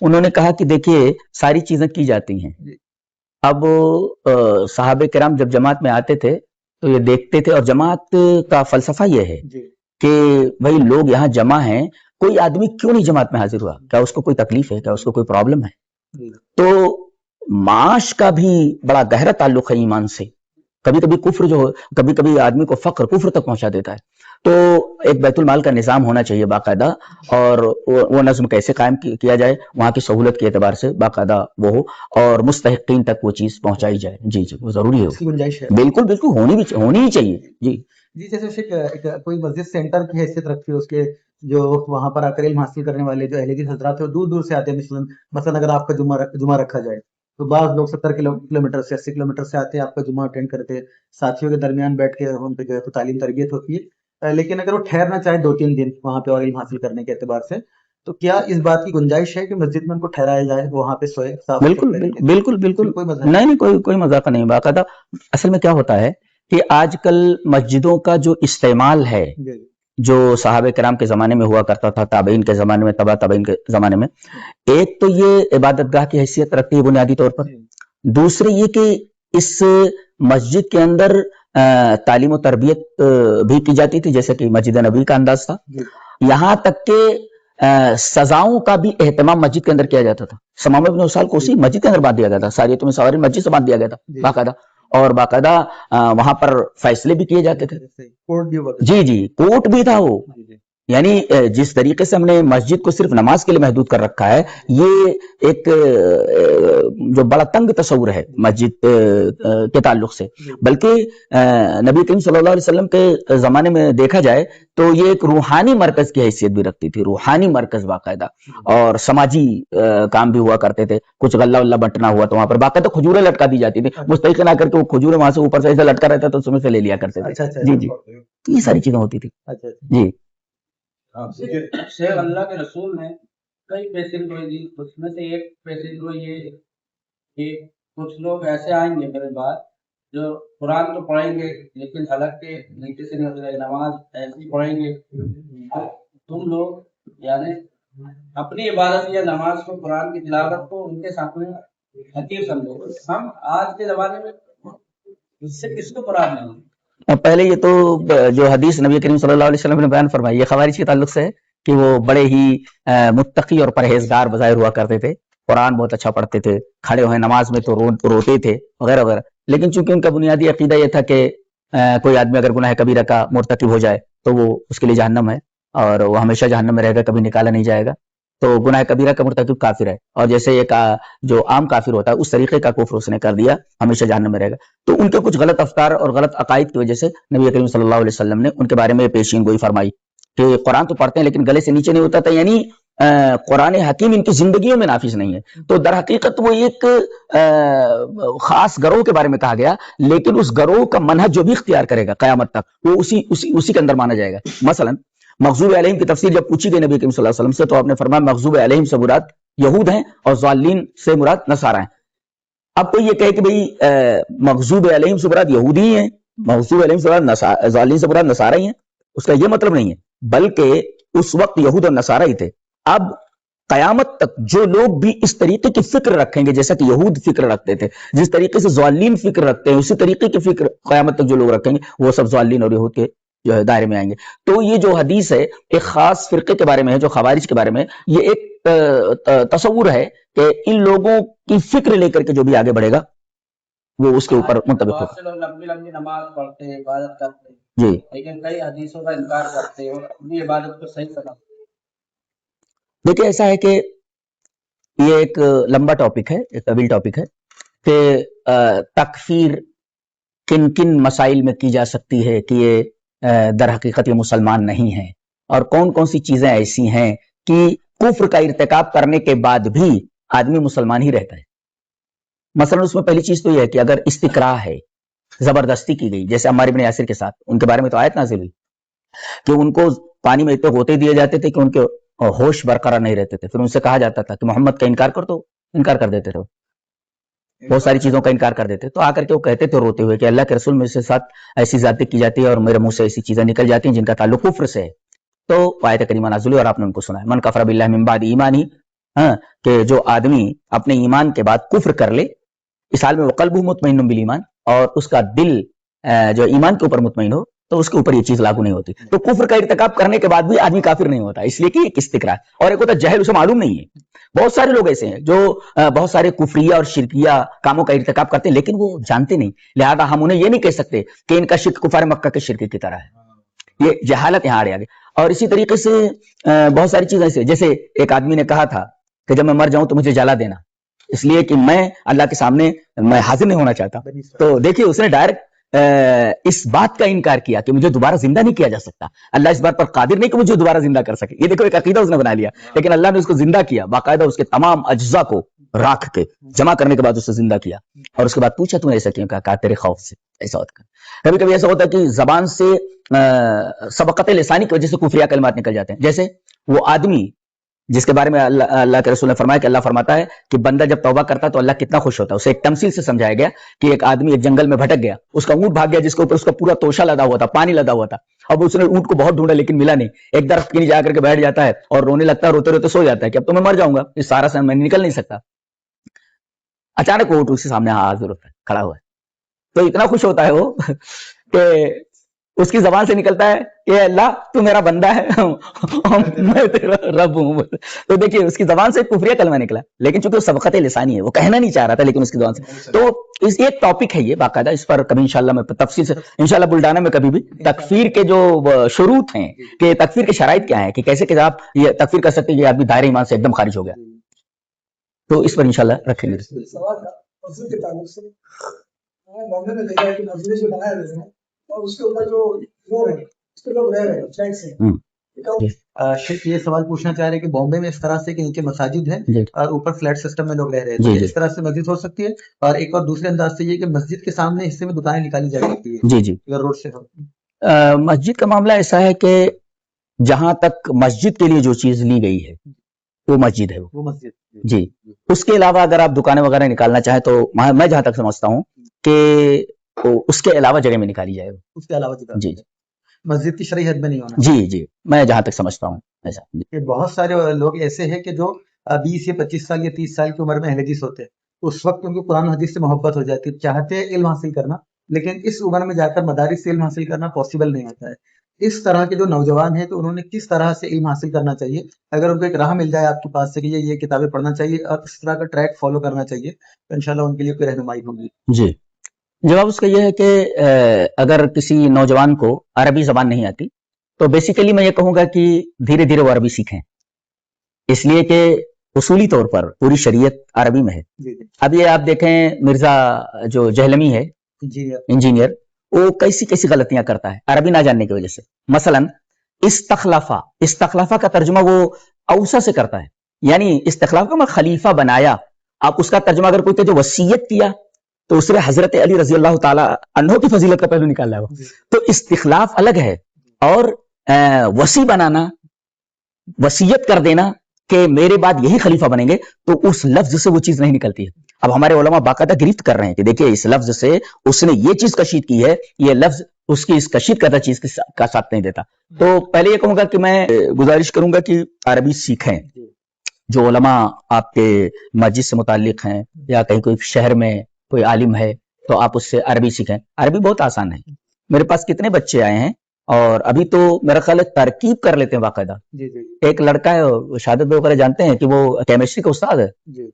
S1: انہوں نے کہا کہ دیکھیے ساری چیزیں کی جاتی ہیں، اب صحابہ کرام جب جماعت میں آتے تھے تو یہ دیکھتے تھے، اور جماعت کا فلسفہ یہ ہے کہ بھائی لوگ یہاں جمع ہیں، کوئی آدمی کیوں نہیں جماعت میں حاضر ہوا، کیا اس کو کوئی تکلیف ہے، کیا اس کو کوئی پرابلم ہے؟ تو معاش کا بھی بڑا گہرا تعلق ہے ایمان سے. کبھی کبھی کفر جو کبھی کبھی آدمی کو فقر کفر تک پہنچا دیتا ہے. تو ایک بیت المال کا نظام ہونا چاہیے باقاعدہ، اور وہ نظم کیسے قائم کیا جائے، وہاں کی سہولت کے اعتبار سے باقاعدہ وہ ہو، اور مستحقین تک وہ چیز پہنچائی جائے. جی وہ ضروری ہے، بالکل بالکل ہونی ہی چاہیے.
S2: جی جیسے شیخ کوئی مسجد سینٹر کی حیثیت رکھتی ہے، اس کے جو وہاں پر آکر علم حاصل کرنے والے جو اہل حدیث حضرات ہیں وہ دور دور سے آتے ہیں. مثلا اگر آپ کا جمعہ رکھا جائے تو بعض لوگ 70 کلومیٹر سے 80 کلومیٹر سے آتے ہیں آپ کا جمعہ اٹینڈ کرتے ہیں، ساتھیوں کے درمیان بیٹھ کے ان پہ جو ہے تو تعلیم تربیت ہوتی ہے. لیکن اگر وہ ٹھہرنا چاہے 2-3 دن وہاں پہ اور علم حاصل کرنے کے اعتبار سے، تو کیا اس بات کی گنجائش ہے کہ مسجد میں ان کو ٹھہرایا جائے، وہاں پہ سوئے؟
S1: بالکل نہیں، کوئی مذاق نہیں. باقاعدہ اصل میں کیا ہوتا ہے کہ آج کل مسجدوں کا جو استعمال ہے، جو صحابہ کرام کے زمانے میں ہوا کرتا تھا، تابعین کے زمانے میں، تبع تابعین کے زمانے میں، ایک تو یہ عبادت گاہ کی حیثیت رکھتی ہے بنیادی طور پر، دوسرے یہ کہ اس مسجد کے اندر تعلیم و تربیت بھی کی جاتی تھی، جیسے کہ مسجد نبوی کا انداز تھا. یہاں تک کہ سزاؤں کا بھی اہتمام مسجد کے اندر کیا جاتا تھا. ثمامہ بن اسال کو اسی مسجد کے اندر باندھ دیا گیا تھا، ساریۃ میں سواری مسجد سے باندھ دیا گیا تھا باقاعدہ، اور باقاعدہ وہاں پر فیصلے بھی کیے جاتے تھے. جی کوٹ بھی تھا وہ. یعنی جس طریقے سے ہم نے مسجد کو صرف نماز کے لیے محدود کر رکھا ہے، یہ ایک جو بڑا تنگ تصور ہے مسجد کے تعلق سے. بلکہ نبی کریم صلی اللہ علیہ وسلم کے زمانے میں دیکھا جائے تو یہ ایک روحانی مرکز کی حیثیت بھی رکھتی تھی، روحانی مرکز باقاعدہ، اور سماجی کام بھی ہوا کرتے تھے. کچھ غلہ ولہ بٹنا ہوا تو وہاں پر باقاعدہ کھجوریں لٹکا دی جاتی تھی، مستحق نہ کر کے وہ کھجوریں وہاں سے اوپر سے ایسا لٹکا رہتا تو اس میں سے لے لیا کرتے تھے. جی یہ ساری چیزیں ہوتی تھی. جی
S5: شیخ، اللہ کے رسول نے کئی پیشن گوئی دی، اس میں سے ایک پیشن گوئی یہ کہ کچھ لوگ ایسے آئیں گے میرے بعد جو قرآن تو پڑھیں گے لیکن حلق کے نیچے سے نماز ایسی پڑھیں گے. تم لوگ یعنی اپنی عبادت یا نماز کو، قرآن کی تلاوت کو ان کے سامنے حقیر سمجھو. ہم آج کے زمانے میں اس سے کس کو قرآن نہیں؟
S1: پہلے یہ تو جو حدیث نبی کریم صلی اللہ علیہ وسلم نے بیان فرمائی یہ خوارج کے تعلق سے ہے کہ وہ بڑے ہی متقی اور پرہیزگار بظاہر ہوا کرتے تھے، قرآن بہت اچھا پڑھتے تھے، کھڑے ہوئے نماز میں تو روتے تھے وغیرہ وغیرہ. لیکن چونکہ ان کا بنیادی عقیدہ یہ تھا کہ کوئی آدمی اگر گناہ کبیرہ کا مرتکب ہو جائے تو وہ اس کے لیے جہنم ہے، اور وہ ہمیشہ جہنم میں رہے گا، کبھی نکالا نہیں جائے گا. تو گناہ کبیرہ کا مرتکب کافر ہے، اور جیسے ایک جو عام کافر ہوتا ہے اس طریقے کا کفر اس نے کر دیا، ہمیشہ جہنم میں رہے گا. تو ان کے کچھ غلط افکار اور غلط عقائد کی وجہ سے نبی کریم صلی اللہ علیہ وسلم نے ان کے بارے میں پیشین گوئی فرمائی کہ قرآن تو پڑھتے ہیں لیکن گلے سے نیچے نہیں ہوتا تھا، یعنی قرآن حکیم ان کی زندگیوں میں نافذ نہیں ہے. تو در حقیقت وہ ایک خاص گروہ کے بارے میں کہا گیا، لیکن اس گروہ کا منہج جو بھی اختیار کرے گا قیامت تک وہ اسی کے اندر مانا جائے گا. مثلا مغضوب علیہم کی تفسیر جب پوچھی گئی نبی کریم صلی اللہ علیہ وسلم سے تو آپ نے فرمایا مغضوب علیہم سے مراد یہود ہیں اور ضالین سے مراد نصارہ ہیں. اب کوئی یہ کہے کہ بھئی مغضوب علیہم سے مراد یہودی ہی ہیں، مغضوب علیہم سے مراد ضالین سے مراد نصارہ ہی ہیں، اس کا یہ مطلب نہیں ہے، بلکہ اس وقت یہود اور نصارہ ہی تھے. اب قیامت تک جو لوگ بھی اس طریقے کی فکر رکھیں گے، جیسا کہ یہود فکر رکھتے تھے، جس طریقے سے ضالین فکر رکھتے ہیں، اسی طریقے کی فکر قیامت تک جو لوگ رکھیں گے وہ سب ضالین اور یہود کے جو ہے دائرے میں آئیں گے. تو یہ جو حدیث ہے ایک خاص فرقے کے بارے میں ہے جو خوارج کے بارے میں، یہ ایک تصور ہے کہ ان لوگوں کی فکر لے کر کے جو بھی آگے بڑھے گا وہ اس کے اوپر منطبق
S5: بہت
S1: ہوگا.
S5: سے لوگ لمبی لمبی نماز پڑھتے ہیں، عبادت کرتے ہیں،
S1: جی
S5: لیکن کئی حدیثوں کا انکار کرتے ہیں اور اپنی عبادت کو صحیح کرتے ہیں.
S1: دیکھیں ایسا ہے کہ یہ ایک لمبا ٹاپک ہے، ایک طویل ٹاپک ہے کہ تکفیر کن کن مسائل میں کی جا سکتی ہے کہ یہ در حقیقت یہ مسلمان نہیں ہیں، اور کون کون سی چیزیں ایسی ہیں کہ کفر کا ارتکاب کرنے کے بعد بھی آدمی مسلمان ہی رہتا ہے. مثلا اس میں پہلی چیز تو یہ ہے کہ اگر استقراء ہے، زبردستی کی گئی، جیسے عمار بن یاسر کے ساتھ، ان کے بارے میں تو آیت نازل ہوئی کہ ان کو پانی میں اتنے غوطے دیے جاتے تھے کہ ان کے ہوش برقرار نہیں رہتے تھے. پھر ان سے کہا جاتا تھا کہ محمد کا انکار کر، تو انکار کر دیتے تھے، بہت ساری چیزوں کا انکار کر دیتے. تو آ کر کے وہ کہتے تھے روتے ہوئے کہ اللہ کے رسول میرے ساتھ ایسی ذاتیں کی جاتی ہے اور میرے منہ سے ایسی چیزیں نکل جاتی ہیں جن کا تعلق کفر سے ہے. تو آیت کریمہ نازل ہوئی اور آپ نے ان کو سنا ہے من کفر باللہ من بعد ایمانی، کہ جو آدمی اپنے ایمان کے بعد کفر کر لے، اس حال میں قلبہ مطمئن بالایمان، اور اس کا دل جو ایمان کے اوپر مطمئن ہو، تو اس کے اوپر یہ چیز لاگو نہیں ہوتی. تو کفر کا ارتکاب کرنے کے بعد بھی آدمی کافر نہیں ہوتا، اس لیے کہ ایک استقرار. اور ایک ہوتا ہے جہل، اسے معلوم نہیں ہے. بہت سارے لوگ ایسے ہیں جو بہت سارے کفریہ اور شرکیہ کاموں کا ارتکاب کرتے ہیں لیکن وہ جانتے نہیں، لہذا ہم انہیں یہ نہیں کہہ سکتے کہ ان کا شرک کفار مکہ کے شرک کی طرح ہے. یہ جہالت یہاں آ گئی. اور اسی طریقے سے بہت ساری چیزیں ایسے، جیسے ایک آدمی نے کہا تھا کہ جب میں مر جاؤں تو مجھے جلا دینا، اس لیے کہ میں اللہ کے سامنے میں حاضر نہیں ہونا چاہتا. تو دیکھیے اس نے ڈائریکٹ اس بات کا انکار کیا کہ مجھے دوبارہ زندہ نہیں کیا جا سکتا، اللہ اس بات پر قادر نہیں کہ مجھے دوبارہ زندہ کر سکے. یہ دیکھو ایک عقیدہ اس نے بنا لیا، لیکن اللہ نے اس کو زندہ کیا، باقاعدہ اس کے تمام اجزاء کو راکھ کے جمع کرنے کے بعد اسے زندہ کیا. اور اس کے بعد پوچھا تو نے ایسا کیوں؟ کہا تیرے خوف سے ایسا ہوتا ہے. کبھی کبھی ایسا ہوتا ہے کہ زبان سے سبقت لسانی کی وجہ سے کفریہ کلمات نکل جاتے ہیں. جیسے وہ آدمی جس کے بارے میں اللہ کے رسول نے فرمایا کہ اللہ فرماتا ہے کہ بندہ جب توبہ کرتا ہے تو اللہ کتنا خوش ہوتا ہے. اسے ایک تمثیل سے سمجھایا گیا کہ ایک آدمی ایک جنگل میں بھٹک گیا، اس کا اونٹ بھاگ گیا جس کے اوپر اس کا پورا توشہ لدا ہوا تھا، پانی لدا ہوا تھا. اب اس نے اونٹ کو بہت ڈھونڈا لیکن ملا نہیں. ایک درخت کے نیچے جا کر کے بیٹھ جاتا ہے اور رونے لگتا ہے، روتے روتے سو جاتا ہے کہ اب تو میں مر جاؤں گا، اس سارا سے میں نکل نہیں سکتا. اچانک وہ اونٹ اس کے سامنے حاضر ہوتا ہے، کھڑا ہوا ہے. تو اتنا خوش ہوتا ہے وہ کہ اس کی زبان سے نکلتا ہے کہ اللہ تو میرا بندہ ہے میں تیرا رب ہوں. تو دیکھیے اس کی زبان سے کفریہ کلمہ نکلا، لیکن چونکہ وہ سبقت لسانی ہے، وہ کہنا نہیں چاہ رہا تھا لیکن اس کی زبان سے. تو اس ایک ٹاپک ہے یہ باقاعدہ، اس پر کبھی انشاءاللہ میں تفصیل سے انشاءاللہ بلڈانا میں کبھی بھی تکفیر کے جو شروط ہیں کہ تکفیر کے شرائط کیا ہیں کہ کیسے کہ آپ یہ تکفیر کر سکتے ہیں یہ آدمی دائرہ ایمان سے ایک دم خارج ہو گیا، تو اس پر انشاءاللہ رکھیں گے.
S6: مسجد کے تعلق سے معاملے میں دیکھا ہے کہ مسجد جو بنایا گیا ہے اور اس کے اوپر جو فلور ہے اس پہ لوگ رہ رہے ہیں فلیٹ سے.
S2: شیخ یہ سوال پوچھنا چاہ رہے ہیں کہ بامبے میں اس طرح سے کہ نیچے مساجد ہے اور اوپر فلیٹ سسٹم میں لوگ رہ رہے ہیں، اس طرح سے مسجد ہو سکتی ہے؟ اور ایک اور دوسرے انداز سے یہ کہ مسجد کے سامنے حصے میں دکانیں نکالی جا سکتی ہے
S1: جی
S2: اگر روڈ سے ہو؟
S1: مسجد کا معاملہ ایسا ہے کہ جہاں تک مسجد کے لیے جو چیز لی گئی ہے وہ مسجد ہے
S2: وہ مسجد
S1: جی. اس کے علاوہ اگر آپ دکانیں وغیرہ نکالنا چاہیں تو میں جہاں تک سمجھتا ہوں کہ اس کے علاوہ جگہ میں نکالی جائے.
S2: اس کے علاوہ
S1: جی
S2: مسجد کی شرعی حد میں نہیں ہونا.
S1: جی میں جہاں تک سمجھتا ہوں ایسا.
S2: کہ بہت سارے لوگ ایسے ہیں کہ جو 20 یا 25 سال یا 30 سال کی عمر میں اہل حدیث ہوتے ہیں، اس وقت ان کو قرآن و حدیث سے محبت ہو جاتی ہے، چاہتے ہیں علم حاصل کرنا، لیکن اس عمر میں جا کر مدارس سے علم حاصل کرنا پاسبل نہیں ہوتا ہے. اس طرح کے جو نوجوان ہیں تو انہوں نے کس طرح سے علم حاصل کرنا چاہیے؟ اگر ان کو ایک راہ مل جائے آپ کے پاس سے کہ یہ کتابیں پڑھنا چاہیے اور اس طرح کا ٹریک فالو کرنا چاہیے تو انشاءاللہ ان کے لیے کوئی رہنمائی ہوگی.
S1: جی جواب اس کا یہ ہے کہ اگر کسی نوجوان کو عربی زبان نہیں آتی تو بیسیکلی میں یہ کہوں گا کہ دھیرے دھیرے وہ عربی سیکھیں، اس لیے کہ اصولی طور پر پوری شریعت عربی میں ہے. اب یہ آپ دیکھیں مرزا جو جہلمی ہے انجینئر، وہ کیسی کیسی غلطیاں کرتا ہے عربی نہ جاننے کی وجہ سے. مثلا استخلافہ کا ترجمہ وہ اوسا سے کرتا ہے، یعنی استخلاف کا خلیفہ بنایا. آپ اس کا ترجمہ اگر کوئی جو وصیت کیا تو اس میں حضرت علی رضی اللہ تعالی عنہ کی فضیلت کا پہلو نکال رہا ہے. تو استخلاف الگ ہے اور وصی بنانا، وصیت کر دینا کہ میرے بعد یہی خلیفہ بنیں گے تو اس لفظ سے وہ چیز نہیں نکلتی ہے. اب ہمارے علماء باقاعدہ گرفت کر رہے ہیں کہ دیکھیے اس لفظ سے اس نے یہ چیز کشید کی ہے, یہ لفظ اس کی اس کشید کردہ چیز کا ساتھ نہیں دیتا. تو پہلے یہ کہوں گا کہ میں گزارش کروں گا کہ عربی سیکھیں. جو علماء آپ کے مسجد سے متعلق ہیں یا کہیں کوئی شہر میں کوئی عالم ہے تو آپ اس سے عربی سیکھیں. عربی بہت آسان ہے. میرے پاس کتنے بچے آئے ہیں اور ابھی تو میرا خیال ہے ترکیب کر لیتے ہیں باقاعدہ. ایک لڑکا ہے شہادت بھائی وغیرہ جانتے ہیں کہ وہ کیمسٹری کا استاد ہے,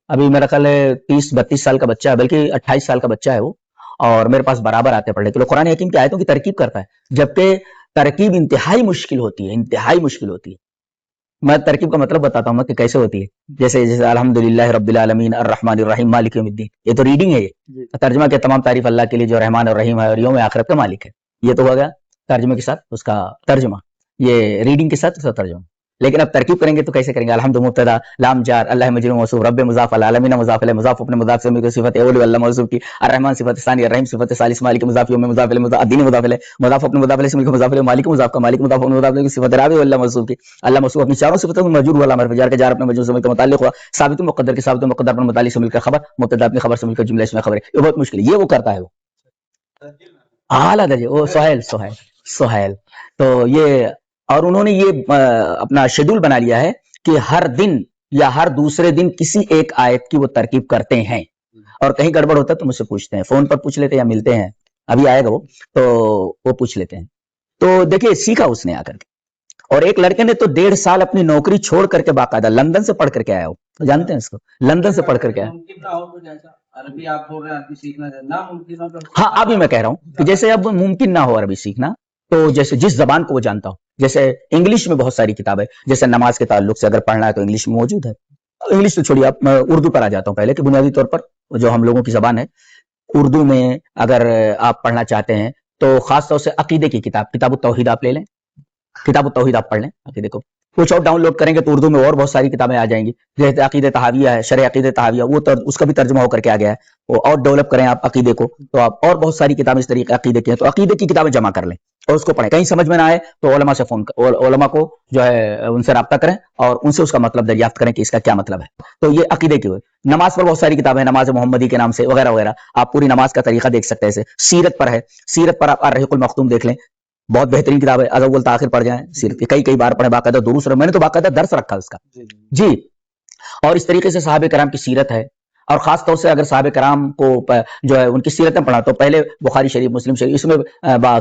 S1: ابھی میرا خیال ہے 30-32 سال کا بچہ ہے, بلکہ 28 سال کا بچہ ہے وہ, اور میرے پاس برابر آتے ہیں پڑھنے کے لیے. قرآن حکیم کی آیتوں کی ترکیب کرتا ہے, جبکہ ترکیب انتہائی مشکل ہوتی ہے, انتہائی مشکل ہوتی ہے. میں ترکیب کا مطلب بتاتا ہوں کہ کیسے ہوتی ہے. جیسے الحمدللہ رب العالمین الرحمن الرحیم مالک یوم الدین, یہ تو ریڈنگ ہے. یہ ترجمہ کے تمام تعریف اللہ کے لیے جو رحمان اور رحیم ہے اور یوم آخرت کا مالک ہے. یہ تو ہو گیا ترجمے کے ساتھ اس کا ترجمہ, یہ ریڈنگ کے ساتھ اس کا ترجمہ. لیکن اب ترکیب کریں گے تو کیسے کریں گے؟ الحمد مبتدا, لام جار, اللہ مجرور موصوف, رب مضاف, العالمین مضاف الیہ, مضاف اپنے مضاف سے مل صفت اول اللہ موصوف کی, الرحمن صفت ثانی, الرحیم صفت ثالث, مالک مضاف, یوم مضاف الیہ, مضاف الدین مضاف الیہ, مضاف اپنے مضاف الیہ سے مل کے مضاف الیہ, مالک مضاف کا, مالک مضاف اپنے مضاف الیہ کی صفت رابع اللہ موصوف کی, اللہ موصوف اپنی چاروں صفتوں میں موجود ہوا, اللہ مرفوع جار کے جار اپنے موجود سے مل کے متعلق ہوا, ثابت مقدر کے ثابت مقدر پر متعلق سے مل کر خبر, مبتدا اپنی خبر سے مل کر جملہ اس میں خبر ہے. یہ بہت مشکل ہے, یہ وہ کرتا ہے, وہ اعلیٰ درجے, وہ سہیل. تو یہ اور انہوں نے یہ اپنا شیڈول بنا لیا ہے کہ ہر دن یا ہر دوسرے دن کسی ایک آیت کی وہ ترکیب کرتے ہیں, اور کہیں گڑبڑ ہوتا ہے تو مجھ سے پوچھتے ہیں, فون پر پوچھ لیتے ہیں یا ملتے ہیں, ابھی آئے گا وہ تو وہ پوچھ لیتے ہیں. تو دیکھیے سیکھا اس نے آ کر کے. اور ایک لڑکے نے تو 1.5 سال اپنی نوکری چھوڑ کر کے باقاعدہ لندن سے پڑھ کر کے آیا. وہ جانتے ہیں اس کو, لندن سے پڑھ کر کے آیا. ہاں ابھی میں کہہ رہا ہوں کہ جیسے اب ممکن نہ ہو عربی سیکھنا, تو جیسے جس زبان کو وہ جانتا ہو, جیسے انگلش میں بہت ساری کتابیں, جیسے نماز کے تعلق سے اگر پڑھنا ہے تو انگلش میں موجود ہے. انگلش تو چھوڑیے, آپ میں اردو پر آ جاتا ہوں پہلے, کہ بنیادی طور پر جو ہم لوگوں کی زبان ہے اردو میں اگر آپ پڑھنا چاہتے ہیں تو خاص طور سے عقیدے کی کتاب التوحید آپ لے لیں, کتاب التوحید آپ پڑھ لیں عقیدے کو. کچھ اور ڈاؤن لوڈ کریں گے تو اردو میں اور بہت ساری کتابیں آ جائیں گی, جیسے عقیدہ تحاویہ ہے, شرح عقیدہ تحاویہ, وہ اس کا بھی ترجمہ ہو کر کے آ گیا ہے. وہ اور ڈیولپ کریں آپ عقیدے کو تو آپ, اور بہت ساری کتابیں اس طریقے عقیدے کی ہیں, تو عقیدے کی کتابیں جمع کر لیں اور اس کو پڑھیں. کہیں سمجھ میں نہ آئے تو علماء سے علماء کو جو ہے ان سے رابطہ کریں اور ان سے اس کا مطلب دریافت کریں کہ اس کا کیا مطلب ہے. تو یہ عقیدے کی ہوئی. نماز پر بہت ساری کتابیں ہیں, نماز محمدی کے نام سے وغیرہ وغیرہ, آپ پوری نماز کا طریقہ دیکھ سکتے ہیں. سیرت پر ہے, سیرت پر آپ الرحیق المختوم دیکھ لیں, بہت بہترین کتاب ہے. از اول تاخر پڑھ جائیں سیرت کی, کئی بار پڑھیں, باقاعدہ دروس, میں نے تو باقاعدہ درس رکھا اس کا جی. اور اس طریقے سے صحابہ کرام کی سیرت ہے, اور خاص طور سے اگر صحابہ کرام کو جو ہے ان کی سیرتیں پڑھا تو پہلے بخاری شریف, مسلم شریف, اس میں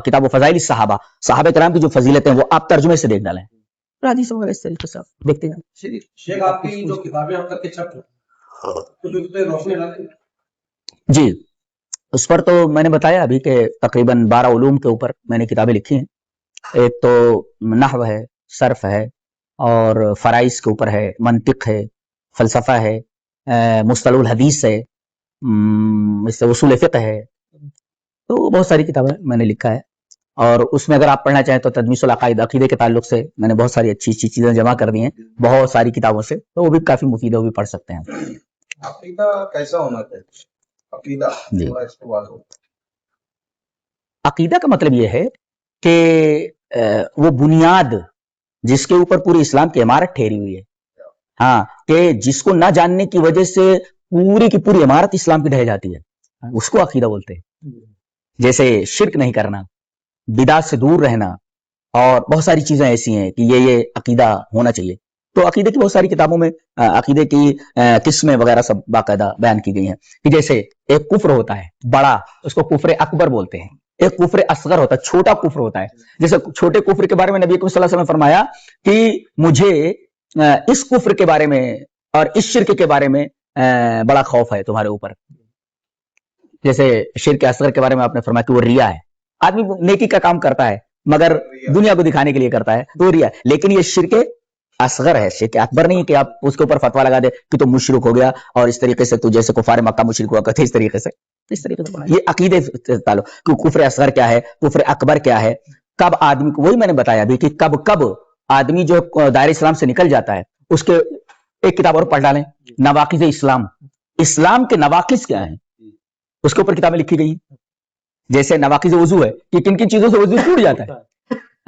S1: کتاب و فضائل الصحابہ, صحابہ کرام کی جو فضیلتیں وہ آپ ترجمے سے دیکھ ڈالیں, حدیث وغیرہ اس طریقے سے آپ دیکھتے ہیں.
S5: شیخ آپ کی جو کتابیں ہم تک کے چھپ روشنی ڈالیں
S1: جی, اس پر تو میں نے بتایا ابھی کہ تقریباً 12 علوم کے اوپر میں نے کتابیں لکھی ہیں. ایک تو نحو ہے, صرف ہے, اور فرائض کے اوپر ہے, منطق ہے, فلسفہ ہے, مصطلح الحدیث ہے, اس سے اصول فقہ ہے. تو بہت ساری کتابیں میں نے لکھا ہے, اور اس میں اگر آپ پڑھنا چاہیں تو تدمیس العقائد, عقیدے کے تعلق سے میں نے بہت ساری اچھی چیزیں جمع کر دی ہیں بہت ساری کتابوں سے, تو وہ بھی کافی مفید ہے, وہ بھی پڑھ سکتے ہیں.
S3: عقیدہ کیسا ہونا چاہیے؟ عقیدہ
S1: جی,
S3: اس کے بعد
S1: عقیدہ کا مطلب یہ ہے کہ وہ بنیاد جس کے اوپر پوری اسلام کی عمارت ٹھہری ہوئی ہے, ہاں, کہ جس کو نہ جاننے کی وجہ سے پوری کی پوری عمارت اسلام کی ڈھہ جاتی ہے, اس کو عقیدہ بولتے ہیں. جیسے شرک نہیں کرنا, بدعت سے دور رہنا, اور بہت ساری چیزیں ایسی ہیں کہ یہ عقیدہ ہونا چاہیے. تو عقیدے کی بہت ساری کتابوں میں عقیدے کی قسمیں وغیرہ سب باقاعدہ بیان کی گئی ہیں, کہ جیسے ایک کفر ہوتا ہے بڑا, اس کو کفر اکبر بولتے ہیں. ایک کفر اصغر ہوتا ہے, چھوٹا کفر ہوتا ہے. جیسے چھوٹے کفر کے بارے میں نبی اکرم صلی اللہ علیہ وسلم نے فرمایا کہ مجھے اس کفر کے بارے میں اور اس شرک کے بارے میں بڑا خوف ہے تمہارے اوپر. جیسے شرک اصغر کے بارے میں آپ نے فرمایا کہ وہ ریا ہے. آدمی نیکی کا کام کرتا ہے مگر دنیا کو دکھانے کے لیے کرتا ہے, تو ریا ہے. لیکن یہ شرک اصغر ہے, شرک اکبر نہیں کہ آپ اس کے اوپر فتوا لگا دے کہ تو مشرک ہو گیا, اور اس طریقے سے تو جیسے کفار مکہ مشرک ہوا کرتے, اس طریقے سے یہ عقیدے تعلق کہ کفر اصغر کیا ہے, کفر اکبر کیا ہے, کب آدمی کو, وہی میں نے بتایا ابھی کہ کب آدمی جو دائرہ اسلام سے نکل جاتا ہے. اس کے ایک کتاب اور پڑھ ڈالیں, نواقض اسلام, اسلام کے نواقض کیا ہیں, اس کے اوپر کتابیں لکھی گئی. جیسے نواقض وضو ہے کہ کن کن چیزوں سے وضو ٹوٹ جاتا ہے,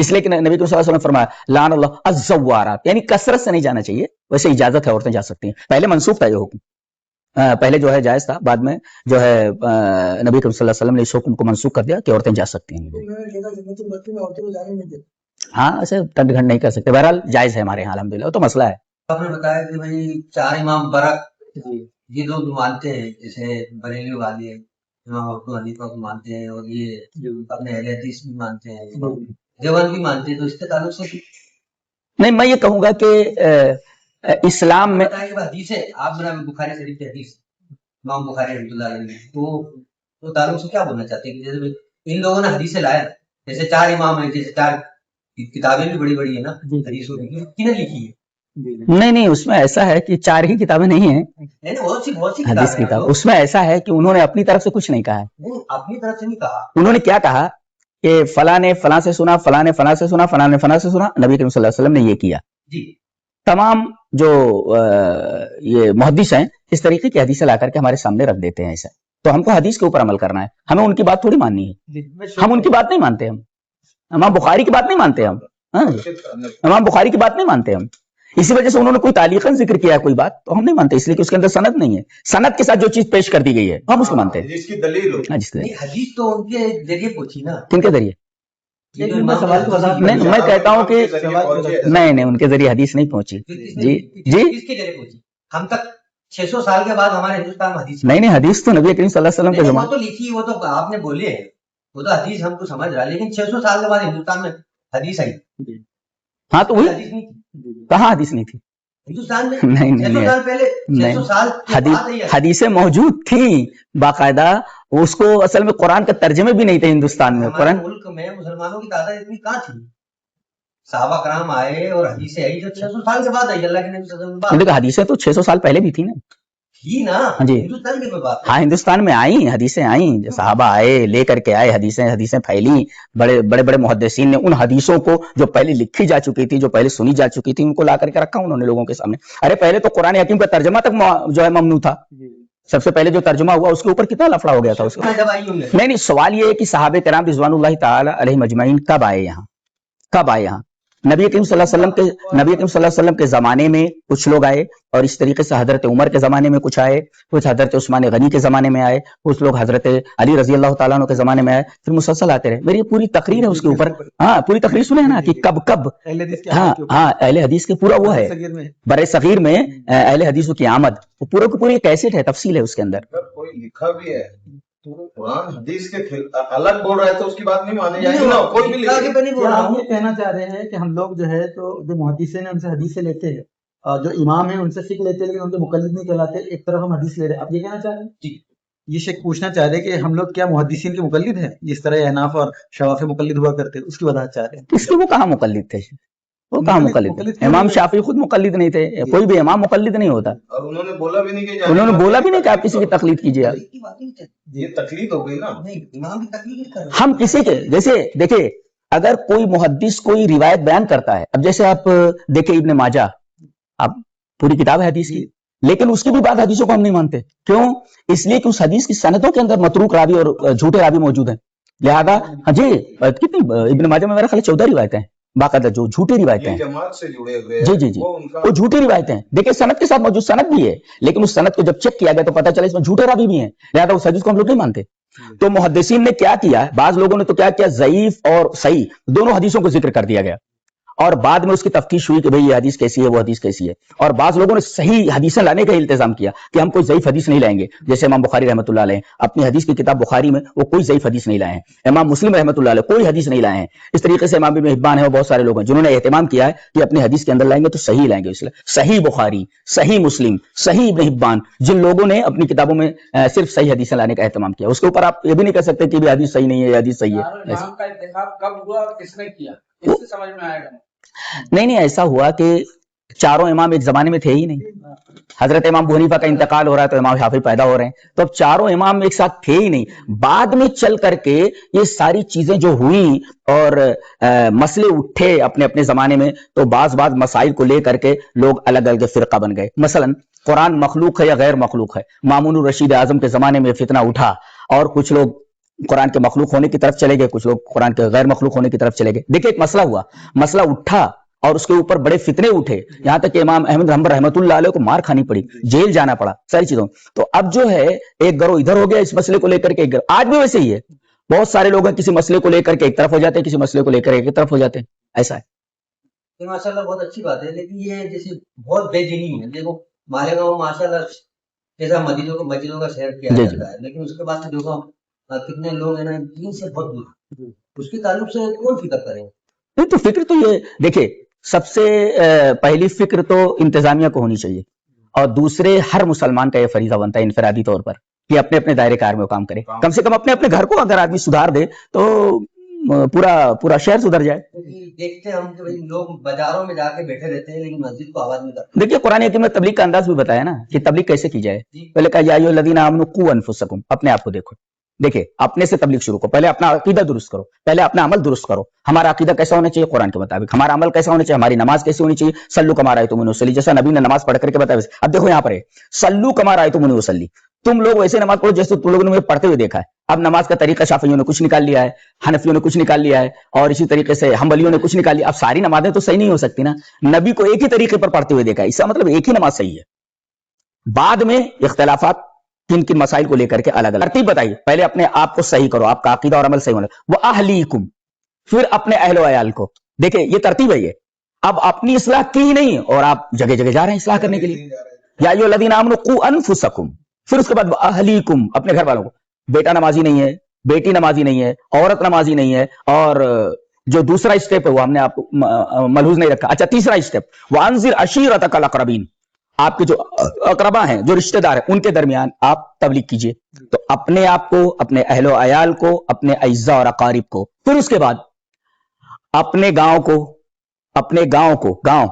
S1: اس لیے کہ نبی صلی اللہ علیہ وسلم نے فرمایا لعن اللہ الزوارات، یعنی کثرت سے نہیں جانا چاہیے، ویسے اجازت ہے، عورتیں جا سکتی ہیں. پہلے منسوخ تھا یہ حکم، پہلے جو ہے جائز تھا، بعد میں جو ہے نبی کریم صلی اللہ علیہ وسلم نے اس حکم کو منسوخ کر دیا کہ عورتیں جا سکتی ہیں. ہاں ایسے ٹنڈ گھنڈ نہیں کر سکتے، بہرحال جائز ہے ہمارے یہاں الحمدللہ، وہ تو مسئلہ ہے.
S5: آپ نے بتایا کہ بھائی 4 امام برق یہ لوگ مانتے ہیں، جیسے بریلوی والے امام ابو حنیفہ کو مانتے ہیں، اور یہ اپنے اہل حدیث بھی مانتے ہیں، دیوبند بھی مانتے ہیں، تو اس کے تعلق سے
S1: نہیں میں یہ کہوں گا کہ اسلام میں
S5: حدیث ہے، آپ میرا بخاری شریف کی حدیث امام بخاری رحمۃ اللہ علیہ تو تعلق سے کیا بولنا چاہتے ہیں کہ جیسے ان لوگوں نے حدیثیں لایا، جیسے 4 امام ہیں، جیسے 4 کتابیں بھی بڑی بڑی ہیں نا حدیثوں کی، کنہیں لکھی ہے؟
S1: نہیں اس میں ایسا ہے کہ 4 ہی کتابیں نہیں ہیں
S5: بہت سی
S1: حدیث کتاب، اس میں ایسا ہے کہ انہوں نے اپنی طرف سے کچھ نہیں کہا ہے.
S5: اپنی طرف سے نہیں کہا،
S1: انہوں نے کیا کہا کہ فلاں نے فلاں سے سنا، فلاں نے فلاں سے سنا، فلاں نے فلاں سے سنا، نبی کریم صلی اللہ علیہ وسلم نے یہ کیا.
S5: جی
S1: تمام جو یہ محدث ہیں اس طریقے کی حدیثیں لا کر کے ہمارے سامنے رکھ دیتے ہیں ایسا، تو ہم کو حدیث کے اوپر عمل کرنا ہے، ہمیں ان کی بات تھوڑی ماننی ہے. ہم ان کی بات نہیں مانتے، ہم امام بخاری کی بات نہیں مانتے، ہم امام بخاری کی بات نہیں مانتے ہم. اسی وجہ سے انہوں نے کوئی تعلیقاً ذکر کیا ہے کوئی بات تو ہم نہیں مانتے، اس لیے کہ اس کے اندر سند نہیں ہے. سند کے ساتھ جو چیز پیش کر دی گئی ہے ہم اس کو مانتے ہیں.
S3: جس کی دلیل ہو.
S5: حدیث تو ان کے ذریعے پہنچی نا.
S1: کن کے ذریعے؟ میں کہتا ہوں کہ نہیں ان کے ذریعے حدیث نہیں پہنچی. جی
S5: کس کے ذریعے پہنچی؟ ہم تک 600 سال کے بعد ہمارے ہندوستان میں حدیث
S1: نہیں حدیث تو نبی کریم صلی اللہ علیہ وسلم کے زمانے
S5: وہ تو لکھی، وہ تو آپ نے بولے، وہ تو حدیث ہم کو سمجھ رہا، لیکن 600 سال کے بعد ہندوستان میں حدیث آئی.
S1: ہاں تو وہی کہاں حدیث نہیں تھی
S5: ہندوستان میں؟
S1: نہیں حدیثیں موجود تھیں باقاعدہ، اس کو اصل میں قرآن کے ترجمے بھی نہیں تھے ہندوستان میں. قرآن
S5: ملک میں مسلمانوں کی تعداد اتنی کہاں تھی؟ صحابہ کرام آئے اور حدیثیں آئی جو 600 سال کے بعد آئی، اللہ کے نبی صلی اللہ علیہ وسلم.
S1: حدیثیں تو 600 سال پہلے بھی تھی نا.
S5: جی
S1: ہاں ہندوستان میں آئیں، حدیثیں آئیں، صحابہ آئے لے کر کے آئے، حدیثیں پھیلی، بڑے بڑے محدثین نے ان حدیثوں کو جو پہلے لکھی جا چکی تھی، جو پہلے سنی جا چکی تھی، ان کو لا کر کے رکھا انہوں نے لوگوں کے سامنے. ارے پہلے تو قرآن حکیم کا ترجمہ تک جو ہے ممنوع تھا، سب سے پہلے جو ترجمہ ہوا اس کے اوپر کتنا لفڑا ہو گیا تھا اس کو. نہیں سوال یہ ہے کہ صحابہ کرام رضوان اللہ تعالی علیہم اجمعین کب آئے یہاں؟ نبی کریم صلی اللہ علیہ وسلم کے زمانے میں کچھ لوگ آئے، اور اس طریقے سے حضرت عمر کے زمانے میں کچھ آئے، کچھ حضرت عثمان غنی کے زمانے میں آئے، کچھ لوگ حضرت علی رضی اللہ تعالیٰ عنہ کے زمانے میں آئے، پھر مسلسل آتے رہے. میری پوری تقریر ہے اس کے اوپر، ہاں پوری تقریر سنے نا کہ کب ہاں اہل حدیث کے پورا وہ ہے برے صغیر میں اہل حدیثوں کی آمد، وہ پورے کو پوری کیسٹ ہے، تفصیل ہے اس کے اندر.
S3: کوئی لکھا بھی ہے قرآن حدیث کے الگ بول رہا ہے تو اس کی بات نہیں مانی جائے گی نا. کوئی بھی
S2: ہم یہ کہنا چاہ رہے ہیں کہ ہم لوگ جو ہے تو جو محدثین ہیں ان سے حدیثیں لیتے ہیں، اور جو امام ہیں ان سے فقہ لیتے ہیں، لیکن ان کے مقلد نہیں کہلاتے. ایک طرف ہم حدیث لے رہے ہیں. آپ یہ کہنا چاہ رہے ہیں؟ یہ شیخ پوچھنا چاہ رہے ہیں کہ ہم لوگ کیا محدثین کے مقلد ہیں جس طرح احناف اور شوافی مقلد ہوا کرتے ہیں؟ اس کی وضاحت چاہ رہے ہیں.
S1: اس کے وہ کہاں مقلد تھے؟ وہ کہاں مقلد؟ امام شافعی خود مقلد نہیں تھے، کوئی بھی امام مقلد نہیں ہوتا.
S3: اور انہوں نے بولا بھی نہیں کہ
S1: آپ کسی کی تقلید کیجیے.
S3: یہ تقلید ہو گئی نا.
S1: ہم کسی کے جیسے دیکھیں، اگر کوئی محدث کوئی روایت بیان کرتا ہے، اب جیسے آپ دیکھیں ابن ماجہ، آپ پوری کتاب ہے حدیث کی، لیکن اس کی بھی بات حدیثوں کو ہم نہیں مانتے. کیوں؟ اس لیے کہ اس حدیث کی سندوں کے اندر متروک راوی اور جھوٹے راوی موجود ہیں. لہذا جی کتنی ابن ماجہ میں میرا خیال 14 روایتیں ہیں باقاعدہ جو جھوٹی روایتیں ہیں.
S3: جماعت سے جڑے ہوئے
S1: جی وہ جھوٹی روایتیں ہیں. دیکھیں سند کے ساتھ موجود سند بھی ہے، لیکن اس سند کو جب چیک کیا گیا تو پتہ چلا اس میں جھوٹے راوی بھی ہیں، لہذا اس حدیث کو ہم لوگ نہیں مانتے. تو محدثین نے کیا کیا، بعض لوگوں نے تو کیا کیا، ضعیف اور صحیح دونوں حدیثوں کو ذکر کر دیا گیا، اور بعد میں اس کی تفتیش ہوئی کہ بھئی یہ حدیث کیسی ہے، وہ حدیث کیسی ہے. اور بعض لوگوں نے صحیح حدیثیں لانے کا التزام کیا کہ ہم کوئی ضعیف حدیث نہیں لائیں گے. جیسے امام بخاری رحمۃ اللہ علیہ اپنی حدیث کی کتاب بخاری میں وہ کوئی ضعیف حدیث نہیں لائے ہیں. امام مسلم رحمۃ اللہ علیہ کوئی حدیث نہیں لائے ہیں. اس طریقے سے امام ابن حبان ہے اور بہت سارے لوگ ہیں جنہوں نے اہتمام کیا ہے کہ اپنی حدیث کے اندر لائیں گے تو صحیح لائیں گے. اس لیے صحیح بخاری، صحیح مسلم، صحیح ابن حبان، جن لوگوں نے اپنی کتابوں میں صرف صحیح حدیثیں لانے کا اہتمام کیا، اس کے اوپر آپ یہ بھی نہیں کہہ سکتے کہ یہ حدیث صحیح نہیں ہے، یہ حدیث صحیح ہے.
S5: امام کا انتخاب کب ہوا اور کس نے کیا، اس سے سمجھ میں آئے گا.
S1: نہیں ایسا ہوا کہ چاروں امام ایک زمانے میں تھے ہی نہیں. حضرت امام ابو حنیفہ کا انتقال ہو رہا ہے تو امام شافعی پیدا ہو رہے ہیں، تو اب چاروں امام ایک ساتھ تھے ہی نہیں. بعد میں چل کر کے یہ ساری چیزیں جو ہوئیں اور مسئلے اٹھے اپنے اپنے زمانے میں، تو بعض مسائل کو لے کر کے لوگ الگ الگ فرقہ بن گئے. مثلا قرآن مخلوق ہے یا غیر مخلوق ہے، مامون الرشید اعظم کے زمانے میں فتنہ اٹھا اور کچھ لوگ قرآن کے مخلوق ہونے کی طرف چلے گئے, کچھ لوگ قرآن کے غیر مخلوق ہونے کی طرف چلے گئے. دیکھیں ایک مسئلہ ہوا, مسئلہ اٹھا اور اس کے اوپر بڑے فتنے اٹھے, یہاں تک کہ امام احمد حنبل رحمۃ اللہ علیہ کو مار کھانی پڑی, جیل جانا پڑا, ساری چیزوں. تو اب جو ہے ایک گروہ ادھر ہو گیا اس مسئلے کو لے کر کے, ایک گروہ آج بھی ویسے ہی ہے, بہت سارے لوگ ہیں کسی مسئلے کو لے کر کے ایک طرف ہو جاتے ہیں, کسی مسئلے کو لے کر ایک طرف ہو جاتے ہیں, ایسا ہے.
S7: ماشاء اللہ بہت اچھی بات ہے, لیکن یہ جیسے بہت بے دینی ہے. دیکھو ہمارے گاؤں ماشاء اللہ جیسا مسجدوں کا شہر کیا جاتا ہے, لیکن اس کے بعد سے دیکھو کتنے لوگ ہیں نا دین سے بہت دور, اس کے تعلق سے کون فکر کریں؟
S1: نہیں تو فکر تو یہ دیکھیں, سب سے پہلی فکر تو انتظامیہ کو ہونی چاہیے, اور دوسرے ہر مسلمان کا یہ فریضہ بنتا ہے انفرادی طور پر کہ اپنے اپنے دائرے کار میں کام کرے, کم سے کم اپنے اپنے گھر کو اگر آدمی سدھار دے تو پورا شہر سدھر جائے.
S7: دیکھتے ہیں ہم کہ لوگ بازاروں میں جا کے بیٹھے رہتے ہیں لیکن مسجد کو آواز نہیں کرتے.
S1: دیکھیے قرآن حکیم میں تبلیغ کا انداز بھی بتایا نا کہ تبلیغ کیسے کی جائے. پہلے کہا یا ایھا الذین آمنوا قوا انفسکم, اپنے آپ کو دیکھو, دیکھیں اپنے سے تبلیغ شروع کرو, پہلے اپنا عقیدہ درست کرو, پہلے اپنا عمل درست کرو. ہمارا عقیدہ کیسا ہونا چاہیے قرآن کے مطابق, ہمارا عمل کیسا ہونا چاہیے, ہماری نماز کیسی ہونی چاہیے, صلو کما رأیتمونی اصلی, جیسا نبی نے نماز پڑھ کر کے بتایا. اب دیکھو یہاں پر ہے صلو کما رأیتمونی اصلی, تم لوگ ویسے نماز پڑھو جیسے تم لوگوں نے مجھے پڑھتے ہوئے دیکھا ہے. اب نماز کا طریقہ شافعیوں نے کچھ نکال لیا ہے, حنفیوں نے کچھ نکال لیا ہے, اور اسی طریقے سے حنبلیوں نے کچھ نکال لیا. اب ساری نمازیں تو صحیح نہیں ہو سکتی نا, نبی کو ایک ہی طریقے پر پڑھتے ہوئے دیکھا ہے, اس کا مطلب ایک ہی نماز صحیح ہے. بعد میں اختلافات کن کن مسائل کو لے کر کے الگ الگ ترتیب بتائیے. پہلے اپنے آپ کو صحیح کرو, آپ کا عقیدہ اور عمل صحیح ہونا, وَأَهْلِيكُمْ, پھر اپنے اہل و عیال کو. دیکھیں یہ ترتیب ہے یہ. اب اپنی اصلاح کی ہی نہیں اور آپ جگہ جگہ جا رہے ہیں اصلاح کرنے کے لیے. یا ایھا الذین آمنوا قوا انفسکم, پھر اس کے بعد وَأَهْلِيكُمْ, اپنے گھر والوں کو. بیٹا نمازی نہیں ہے, بیٹی نمازی نہیں ہے, عورت نمازی نہیں ہے, اور جو دوسرا اسٹیپ ہے وہ ہم نے آپ کو ملحوظ نہیں رکھا. اچھا تیسرا اسٹیپ وَأَنذِرْ عَشِيرَتَكَ الْأَقْرَبِينَ, آپ کے جو اقربا ہیں, جو رشتہ دار ہیں, ان کے درمیان آپ تبلیغ کیجئے. تو اپنے آپ کو, اپنے اہل و عیال کو, اپنے اعزاء اور اقارب کو, پھر اس کے بعد اپنے گاؤں کو, اپنے گاؤں کو, گاؤں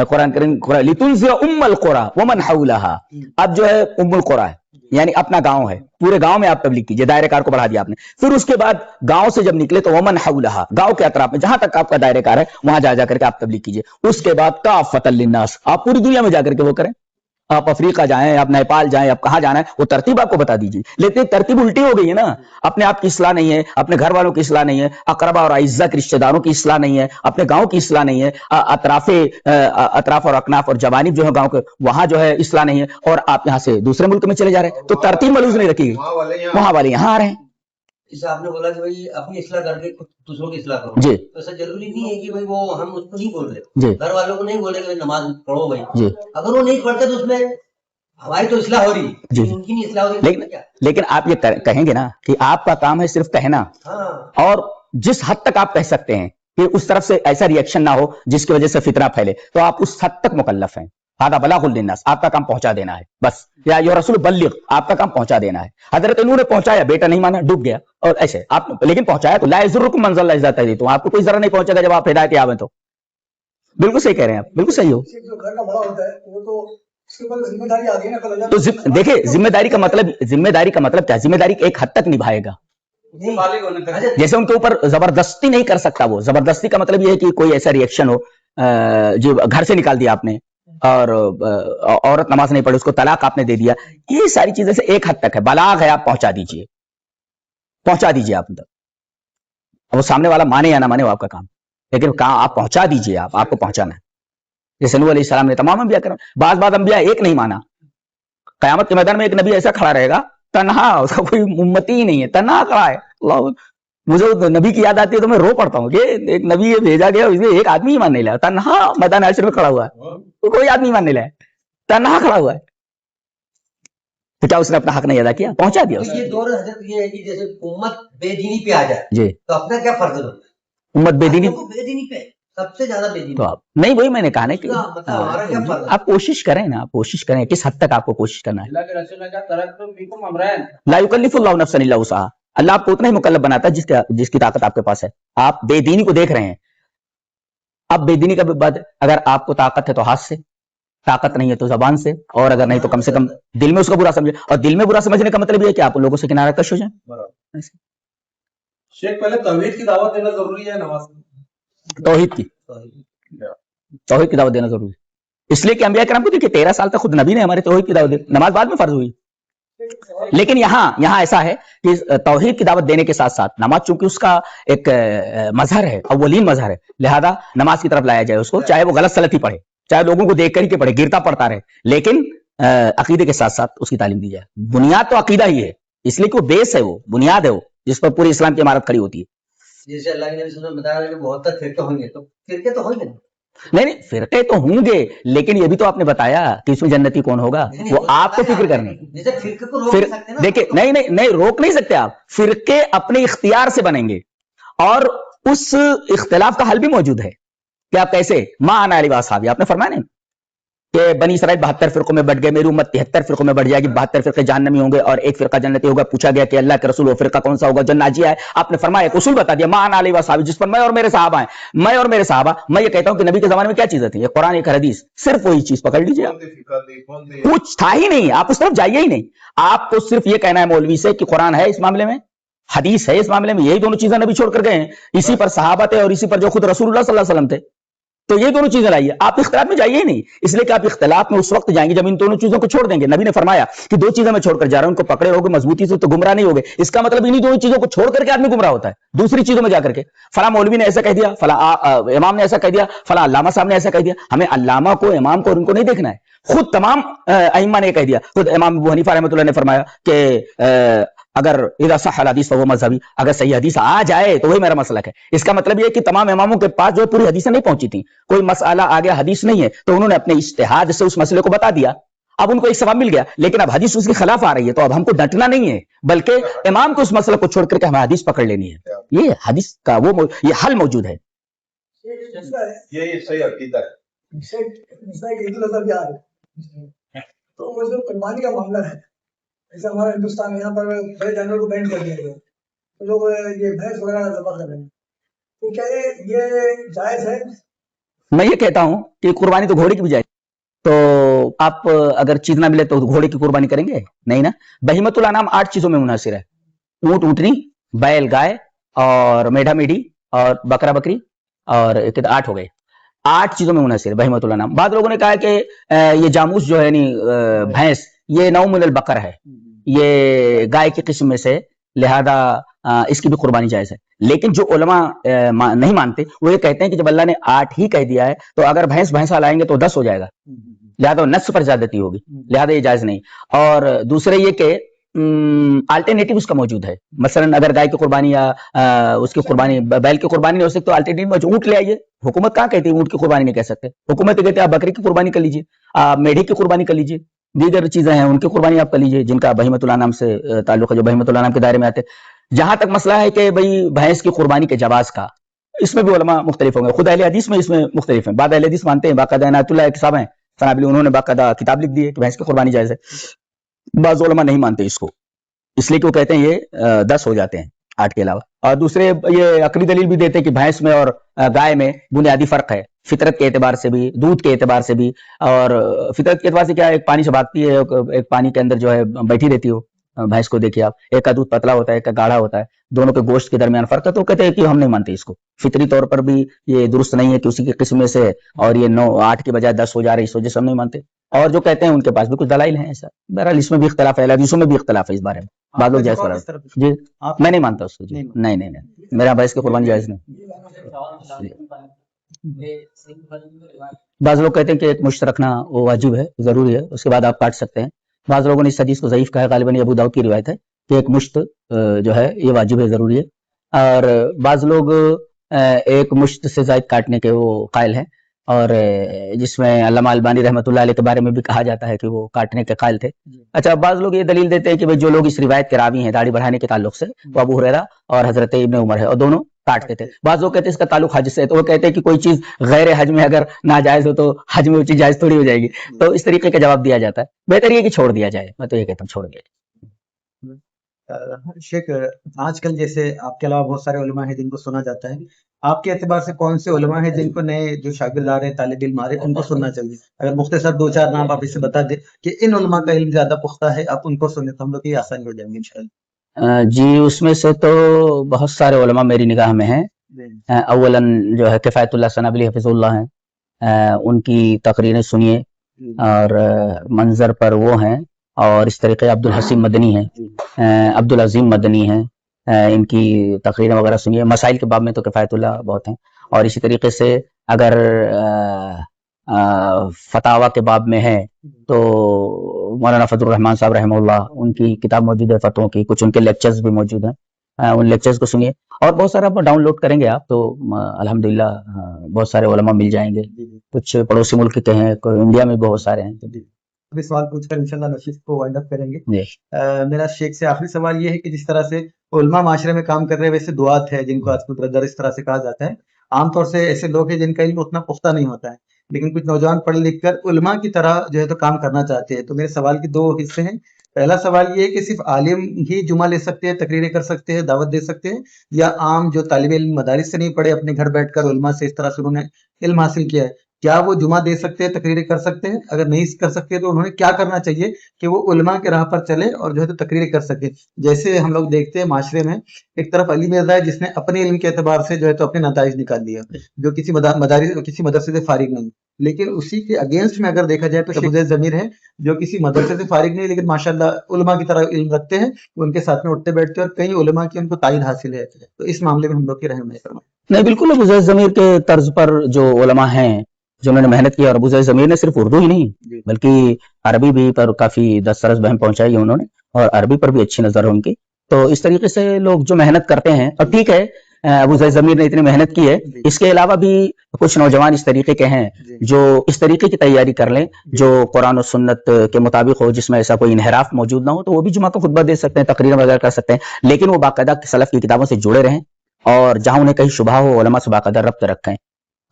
S1: قرآن کریم لِتُنذِرَ أُمَّ الْقُرَىٰ وَمَنْ حَوْلَهَا, اب جو ہے ام القریٰ ہے یعنی اپنا گاؤں ہے, پورے گاؤں میں آپ تبلیغ کیجئے, دائرہ کار کو بڑھا دیا آپ نے. پھر اس کے بعد گاؤں سے جب نکلے تو ومن حولہا, گاؤں کے اطراف میں جہاں تک آپ کا دائرہ کار ہے وہاں جا کر کے آپ تبلیغ کیجئے. اس کے بعد کافۃ للناس, آپ پوری دنیا میں جا کر کے وہ کریں. آپ افریقہ جائیں, آپ نیپال جائیں, آپ کہاں جانا ہے وہ ترتیب آپ کو بتا دیجیے. لیکن ترتیب الٹی ہو گئی ہے نا, اپنے آپ کی اصلاح نہیں ہے, اپنے گھر والوں کی اصلاح نہیں ہے, اقربا اور اعزاء کے رشتہ داروں کی اصلاح نہیں ہے, اپنے گاؤں کی اصلاح نہیں ہے, اطراف اور اکناف اور جوانب جو ہے گاؤں کے وہاں جو ہے اصلاح نہیں ہے, اور آپ یہاں سے دوسرے ملک میں چلے جا رہے ہیں. تو ترتیب ملحوظ نہیں رکھی, وہاں والے یہاں آ رہے ہیں.
S7: جیسے آپ نے بولا کہ بھائی اپنی اصلاح کر کے دوسروں کی اصلاح کرو,
S1: جی
S7: تو ایسا ضروری نہیں ہے کہ بھائی وہ ہم اس کو نہیں بول رہے,
S1: جی
S7: گھر والوں کو نہیں بول رہے کہ نماز پڑھو بھائی,
S1: جی
S7: اگر وہ نہیں پڑھتے تو اس میں ہماری تو اصلاح ہو رہی,
S1: جی,
S7: ان کی نہیں اصلاح ہو رہی.
S1: لیکن آپ یہ کہیں گے نا کہ آپ کا کام ہے صرف کہنا, اور جس حد تک آپ کہہ سکتے ہیں کہ اس طرف سے ایسا ریئیکشن نہ ہو جس کی وجہ سے فتنہ پھیلے, تو آپ اس حد تک مکلف ہیں. ہذا بلاغ للناس, آپ کا کام پہنچا دینا ہے بس. یا ایھا رسول بلغ, آپ کا کام پہنچا دینا ہے. حضرت نوح نے پہنچایا, بیٹا نہیں مانا, ڈوب گیا, اور ایسے آپ لیکن پہنچایا تو. لا یضرکم من ضل اذا ہدیتم, آپ کو کوئی ضرر نہیں پہنچے گا جب آپ ہدایت یافتہ تو. بالکل صحیح کہہ رہے ہیں آپ, بالکل صحیح ہو.
S6: جو گھر کا بڑا ہوتا ہے وہ تو اس کے اوپر ذمہ داری آتی ہے نا, کل اللہ
S1: تو دیکھیں ذمہ داری کا مطلب کیا ہے, ذمہ داری ایک حد تک نبھائے گا. جیسے ان کے اوپر زبردستی نہیں کر سکتا وہ, زبردستی کا مطلب یہ ہے کہ کوئی ایسا ریئیکشن ہو, جو گھر سے نکال دیا آپ نے, اور عورت نماز نہیں پڑھی اس کو طلاق آپ نے دے دیا, یہ ساری چیزیں سے ایک حد تک ہے. بلاغ ہے, آپ پہنچا دیجئے, پہنچا دیجئے آپ تک. وہ سامنے والا مانے یا نہ مانے وہ آپ کا کام, لیکن کہاں آپ پہنچا دیجئے, آپ کو پہنچانا ہے. جیسے نوح علیہ السلام نے تمام انبیاء کرام, بعض انبیاء ایک نہیں مانا, قیامت کے میدان میں ایک نبی ایسا کھڑا رہے گا تنہا, اس کا کوئی امتی ہی نہیں ہے, تنہا کھڑا ہے. اللہ, مجھے نبی کی یاد آتی ہے تو میں رو پڑتا ہوں کہ ایک نبی بھیجا گیا, اس میں ایک آدمی ہی مان نہیں لایا, تنہا میدان حشر میں کھڑا ہوا ہے, تو کوئی آدمی مان نہیں لایا, تنہا کھڑا ہوا ہے. تو کیا اس نے اپنا حق نہیں ادا کیا, پہنچا دیا.
S7: یہ دور حضرت یہ ہے کہ جیسے امت بے دینی پہ آ جائے
S1: جی,
S7: تو اپنا کیا فرض ہے,
S1: امت بے دینی
S7: پہ سب سے زیادہ بے دینی.
S1: تو آپ نہیں, وہی میں نے کہا نا کہ
S7: ہمارا کیا فرض ہے,
S1: آپ کوشش کریں نا, آپ کوشش کریں, کس حد تک آپ کو کوشش کرنا ہے.
S5: اللہ کے رسول نے کہا ترکتم فیکم امرین,
S1: لا یکلف اللہ نفسا الا وسعہا, اللہ آپ کو اتنا ہی مکلف بناتا ہے جس کی طاقت آپ کے پاس ہے. آپ بے دینی کو دیکھ رہے ہیں, اب بے دینی کا بعد اگر آپ کو طاقت ہے تو ہاتھ سے, طاقت نہیں ہے تو زبان سے, اور اگر نہیں تو کم سے کم دل میں اس کو برا سمجھے. اور دل میں برا سمجھنے کا مطلب یہ ہے کہ آپ لوگوں سے کنارہ کش ہو جائیں.
S3: شیخ پہلے توحید کی دعوت دینا ضروری ہے نماز میں؟
S1: توحید کی دعوت دینا ضروری ہے, اس لیے کہ انبیاء کرام کو دیکھیے 13 سال تک خود نبی نے ہمارے توحید کی دعوت دی, نماز بعد میں فرض ہوئی. لیکن یہاں ایسا ہے کہ توحید کی دعوت دینے کے ساتھ ساتھ نماز چونکہ اس کا ایک مظہر ہے، اولین مظہر ہے، لہذا نماز کی طرف لایا جائے اس کو، چاہے وہ غلط سلط ہی پڑھے، چاہے لوگوں کو دیکھ کر ہی کے پڑھے، گرتا پڑتا رہے، لیکن عقیدے کے ساتھ ساتھ اس کی تعلیم دی جائے۔ بنیاد تو عقیدہ ہی ہے، اس لیے کہ وہ بیس ہے، وہ بنیاد ہے، وہ جس پر پوری اسلام کی عمارت کھڑی ہوتی ہے۔
S7: جیسے اللہ کے نبی صلی اللہ علیہ وسلم بتا رہے ہیں کہ بہت فرقے ہوں گے، تو فرقے تو ہوں گے،
S1: نہیں فرقے تو ہوں گے، لیکن یہ بھی تو آپ نے بتایا کہ اس میں جنتی کون ہوگا، وہ آپ کو فکر کرنی ہے۔
S7: جیسے فرقے کو روک نہیں سکتے نا،
S1: دیکھیں نہیں روک نہیں سکتے آپ، فرقے اپنے اختیار سے بنیں گے، اور اس اختلاف کا حل بھی موجود ہے کہ آپ کیسے، ما انا علی و اصحابی، آپ نے فرمایا نہیں کہ بنی اسرائیل 72 فرقوں میں بٹ گئے، میری امت 73 فرقوں میں بٹ جائے گی، 72 فرقے جہنمی ہوں گے اور ایک فرقہ جنتی ہوگا۔ پوچھا گیا کہ اللہ کے رسول وہ فرقہ کون سا ہوگا جو ناجیہ ہے؟ آپ نے فرمایا ایک اصول بتا دیا، ما انا علی و اصحابی، جس پر میں اور میرے صحابہ ہیں، میں اور میرے صحابہ۔ میں یہ کہتا ہوں کہ نبی کے زمانے میں کیا چیزیں تھیں؟ ایک قرآن، ایک حدیث، صرف وہی چیز پکڑ لیجیے آپ، کچھ تھا ہی نہیں، آپ اس طرف جائیے ہی نہیں۔ آپ کو صرف یہ کہنا ہے مولوی سے کہ قرآن ہے اس معاملے میں، حدیث ہے اس معاملے میں، یہی دونوں چیزیں نبی چھوڑ کر گئے ہیں، اسی پر صحابہ تھے اور اسی پر جو خود رسول اللہ صلی اللہ علیہ وسلم تھے، تو یہ دونوں چیزیں لائیے، آپ اختلاف میں جائیے ہی نہیں، اس لیے کہ آپ اختلاف میں اس وقت جائیں گے جب ان دونوں چیزوں کو چھوڑ دیں گے۔ نبی نے فرمایا کہ دو چیزیں میں چھوڑ کر جا رہا ہوں، ان کو پکڑے رہو گے مضبوطی سے تو گمراہ نہیں ہوگے۔ اس کا مطلب انہی دونوں چیزوں کو چھوڑ کر کے آدمی گمراہ ہوتا ہے، دوسری چیزوں میں جا کر کے فلاں مولوی نے ایسا کہہ دیا، فلاں امام نے ایسا کہہ دیا، فلاں علامہ صاحب نے ایسا کہہ دیا۔ ہمیں علامہ کو، امام کو اور ان کو نہیں دیکھنا ہے، خود تمام ائمہ نے کہہ دیا، خود امام ابو حنیفہ رحمۃ اللہ نے فرمایا کہ اگر اذا صح الحدیث فهو مذہبی، اگر صحیح حدیث آ جائے تو وہی میرا مسلک ہے۔ اس کا مطلب یہ کہ تمام اماموں کے پاس جو پوری حدیثیں نہیں پہنچی تھیں، کوئی مسئلہ آ گیا حدیث نہیں ہے تو انہوں نے اپنے اجتہاد سے اس مسئلے کو بتا دیا، اب ان کو ایک ثواب مل گیا، لیکن اب حدیث اس کے خلاف آ رہی ہے تو اب ہم کو ڈٹنا نہیں ہے، بلکہ امام کو اس مسئلے کو چھوڑ کر کے ہمیں حدیث پکڑ لینی ہے۔ یہ حدیث کا یہ حل موجود ہے۔
S3: یہ صحیح عقیدہ ہے۔
S6: عید الاضحیٰ بھی آ رہی ہے، تو وہ جو قربانی کا معاملہ ہے، جیسے ہمارے ہندوستان میں یہاں پر بڑے جانوروں کو بینڈ کر دیا گیا، تو لوگ یہ بھینس وغیرہ ذبح کر رہے ہیں، تو کیا یہ جائز ہے؟
S1: میں یہ کہتا ہوں کہ قربانی تو گھوڑے کی بھی جائے، تو آپ اگر چیز نہ ملے تو گھوڑے کی قربانی کریں گے؟ نہیں نا۔ بہیمۃ الانعام 8 چیزوں میں منحصر ہے، اونٹ اونٹنی، بیل گائے، اور میڈھا میڈھی، اور بکرا بکری، اور 8 ہو گئے، 8 چیزوں میں منحصر ہے بہیمۃ الانعام۔ بعض لوگوں نے کہا کہ یہ جاموس جو ہے یعنی بھینس، یہ نوع من البقر ہے، یہ گائے کی قسم میں سے، لہذا اس کی بھی قربانی جائز ہے۔ لیکن جو علماء نہیں مانتے وہ یہ کہتے ہیں کہ جب اللہ نے 8 ہی کہہ دیا ہے تو اگر بھینسا لائیں گے تو 10 ہو جائے گا، لہذا نصف پر زیادتی ہوگی، لہذا یہ جائز نہیں۔ اور دوسرے یہ کہ الٹرنیٹیو اس کا موجود ہے، مثلا اگر گائے کی قربانی یا اس کی قربانی، بیل کی قربانی نہیں ہو سکتی تو الٹرنیٹیو اونٹ لے آئیے۔ حکومت کہاں کہتی ہے اونٹ کی قربانی نہیں کہہ سکتے، حکومت کہتے ہیں آپ بکری کی قربانی کر لیجیے، آپ میڈھی کی قربانی کر لیجیے، دیگر چیزیں ہیں ان کی قربانی آپ کر لیجیے جن کا بہیمۃ الانعام سے تعلق ہے، جو بہیمۃ الانعام کے دائرے میں آتے۔ جہاں تک مسئلہ ہے کہ بھئی بھینس کی قربانی کے جواز کا، اس میں بھی علماء مختلف ہوں گے، خود اہل حدیث میں اس میں مختلف ہیں۔ بعض اہل حدیث مانتے ہیں، باقاعدہ عنایت اللہ صاحب ہیں فنابلی، انہوں نے باقاعدہ کتاب لکھ دی ہے کہ بھینس کی قربانی جائز ہے۔ بعض علماء نہیں مانتے اس کو، اس لیے کہ وہ کہتے ہیں یہ 10 ہو جاتے ہیں 8 کے علاوہ۔ اور دوسرے یہ عقلی دلیل بھی دیتے ہیں کہ بھینس میں اور گائے میں بنیادی فرق ہے، فطرت کے اعتبار سے بھی، دودھ کے اعتبار سے بھی۔ اور فطرت کے اعتبار سے کیا ہے، ایک پانی سے بھاگتی ہے، ایک پانی کے اندر جو ہے بیٹھی رہتی ہو، بھینس کو دیکھیے آپ، ایک کا دودھ پتلا ہوتا ہے، ایک کا گاڑھا ہوتا ہے، دونوں کے گوشت کے درمیان فرق ہے، تو کہتے ہیں کہ ہم نہیں مانتے اس کو، فطری طور پر بھی یہ درست نہیں ہے کہ اسی کی قسم میں سے اور یہ 8 کے بجائے 10 ہو جا رہی، اس وجہ سے ہم نہیں مانتے۔ اور جو کہتے ہیں ان کے پاس بھی کچھ دلائل ہیں ایسا، بہرحال اس میں بھی اختلاف ہے، حدیثوں میں بھی اختلاف ہے اس بارے میں، بعض لوگ جائز قرار جی، میں نہیں مانتا اس کو جی، نہیں میرا بھینس کی قربانی جائز نہیں۔ بعض لوگ کہتے ہیں کہ ایک مشت رکھنا وہ واجب ہے، ضروری ہے، اس کے بعد آپ کاٹ سکتے ہیں۔ بعض لوگوں نے اس حدیث کو ضعیف کہا ہے، غالباً یہ ابو داؤد کی روایت ہے کہ ایک مشت جو ہے یہ واجب ہے، ضروری ہے۔ اور بعض لوگ ایک مشت سے زائد کاٹنے کے وہ قائل ہیں، اور جس میں علامہ البانی رحمۃ اللہ علیہ کے بارے میں بھی کہا جاتا ہے کہ وہ کاٹنے کے قائل تھے۔ اچھا، بعض لوگ یہ دلیل دیتے ہیں کہ جو لوگ اس روایت کے راوی ہیں داڑھی بڑھانے کے تعلق سے، وہ ابو ہریرہ اور حضرت ابن عمر ہے، اور دونوں کاٹتے تھے۔ بعض لوگ کہتے ہیں اس کا تعلق حج سے ہے، تو وہ کہتے ہیں کہ کوئی چیز غیر حج میں اگر ناجائز ہو تو حج میں وہ چیز جائز تھوڑی ہو جائے گی، تو اس طریقے کا جواب دیا جاتا ہے۔ بہتر یہ کہ چھوڑ دیا جائے، میں تو یہ کہتا ہوں چھوڑ دیا جائے۔
S2: شیخ، آج کل جیسے آپ کے علاوہ بہت سارے علماء ہیں جن کو سنا جاتا ہے، آپ کے اعتبار سے کون سے علماء ہیں جن کو نئے جو شاگرد آ رہے ہیں، طالب علم آ رہے ہیں، ان کو سننا چاہیے؟ اگر مختصر 2-4 نام آپ اسے بتا دیں کہ ان علماء کا علم زیادہ پختہ ہے، آپ ان کو سنیں تو ہم لوگ یہ آسانی ہو جائیں گے انشاءاللہ۔
S1: جی، اس میں سے تو بہت سارے علماء میری نگاہ میں ہیں۔ اولاً جو ہے کفایت اللہ سنابلی حفظ اللہ ہیں، ان کی تقریریں سنیے، اور منظر پر وہ ہیں اور اس طریقے عبدالحسین مدنی ہیں، عبدالعظیم مدنی ہیں، ان کی تقریریں وغیرہ سنیے. مسائل کے باب میں تو کفایت اللہ بہت ہیں. اور اسی طریقے سے اگر فتاوی کے باب میں ہے تو مولانا فضل الرحمان صاحب رحمہ اللہ، ان کی کتاب موجود ہے فتووں کی، کچھ ان کے لیکچرز بھی موجود ہیں، ان لیکچرز کو سنیے. اور بہت سارا ڈاؤن لوڈ کریں گے آپ تو الحمدللہ بہت سارے علماء مل جائیں گے. کچھ پڑوسی ملک کے ہیں، انڈیا میں بہت سارے ہیں.
S2: ابھی سوال پوچھ کر انشاءاللہ نشست کو وائنڈ اپ کریں گے.
S1: جی
S2: میرا شیخ سے آخری سوال یہ ہے کہ جس طرح سے علماء معاشرے میں کام کر رہے ہیں، ویسے دعات ہے جن کو آج بردر اس طرح سے کہا جاتا ہے، عام طور سے ایسے لوگ ہیں جن کا علم اتنا پختہ نہیں ہوتا ہے، لیکن کچھ نوجوان پڑھ لکھ کر علماء کی طرح جو ہے تو کام کرنا چاہتے ہیں. تو میرے سوال کے دو حصے ہیں. پہلا سوال یہ ہے کہ صرف عالم ہی جمعہ لے سکتے ہیں، تقریریں کر سکتے ہیں، دعوت دے سکتے ہیں، یا عام جو طالب علم مدارس سے نہیں پڑھے، اپنے گھر بیٹھ کر علماء سے اس طرح سے انہوں نے علم حاصل کیا ہے، کیا وہ جمعہ دے سکتے ہیں، تقریریں کر سکتے ہیں؟ اگر نہیں کر سکتے تو انہوں نے کیا کرنا چاہیے کہ وہ علماء کے راہ پر چلے اور جو ہے تو تقریریں کر سکے؟ جیسے ہم لوگ دیکھتے ہیں معاشرے میں ایک طرف علی مرزا ہے جس نے اپنے علم کے اعتبار سے جو ہے تو اپنے نتائج نکال دیا، جو کسی مدرسے سے فارغ نہیں، لیکن اسی کے اگینسٹ میں اگر دیکھا جائے تو شیخ ابو ضمیر ہے جو کسی مدرسے سے فارغ نہیں، لیکن ماشاءاللہ علماء کی طرح علم رکھتے ہیں، ان کے ساتھ میں اٹھتے بیٹھتے ہیں اور کئی علماء کی ان کو تائید حاصل ہے. تو اس معاملے میں ہم لوگ کی رہنمائی فرمائیں.
S1: نہیں، بالکل ابو زید ضمیر کے طرز پر جو علماء ہیں جنہوں نے محنت کی، اور ابو زید ضمیر نے صرف اردو ہی نہیں بلکہ عربی بھی پر کافی دسترس بہم پہنچائی ہے انہوں نے، اور عربی پر بھی اچھی نظر ہے ان کی. تو اس طریقے سے لوگ جو محنت کرتے ہیں، اور ٹھیک ہے ابو زید ضمیر نے اتنی محنت کی ہے، اس کے علاوہ بھی کچھ نوجوان اس طریقے کے ہیں جو اس طریقے کی تیاری کر لیں جو قرآن و سنت کے مطابق ہو، جس میں ایسا کوئی انحراف موجود نہ ہو، تو وہ بھی جمعہ کا خطبہ دے سکتے ہیں، تقریر وغیرہ کر سکتے ہیں، لیکن وہ باقاعدہ سلف کی کتابوں سے جڑے رہیں، اور جہاں انہیں کہیں شبہ ہو علماء سے باقاعدہ ربط رکھیں.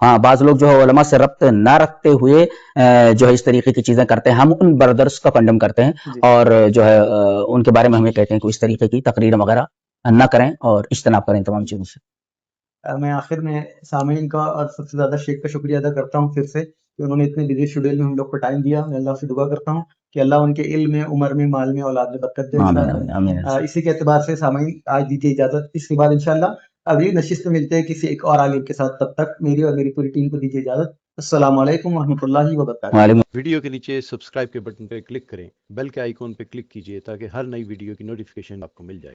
S1: ہاں، بعض لوگ جو ہے علماء سے ربط نہ رکھتے ہوئے جو ہے اس طریقے کی چیزیں کرتے ہیں، ہم ان بردرس کا کنڈم کرتے ہیں، اور جو ہے ان کے بارے میں ہمیں کہتے ہیں کہ اس طریقے کی تقریر وغیرہ نہ کریں اور اجتناب کریں تمام چیزوں سے.
S2: میں آخر میں سامعین کا اور سب سے زیادہ شیخ کا شکریہ ادا کرتا ہوں پھر سے کہ انہوں نے اتنے بزی شیڈول میں ہم لوگ کو ٹائم دیا. میں اللہ سے دعا کرتا ہوں کہ اللہ ان کے علم میں، عمر میں، مال میں، اولاد میں برکت دے انشاءاللہ. اسی کے اعتبار سے سامعین آج دیجیے اجازت، اس کے بعد انشاءاللہ اگلی نشست میں ملتے ہیں کسی ایک اور عالم کے ساتھ. تب تک میری اور میری پوری ٹیم کو دیجیے اجازت. السلام علیکم ورحمۃ اللہ وبرکاتہ.
S8: ویڈیو کے نیچے سبسکرائب کے بٹن پہ کلک کریں، بیل کے آئیکن پہ کلک کیجئے تاکہ ہر نئی ویڈیو کی نوٹیفیکیشن آپ کو مل جائے.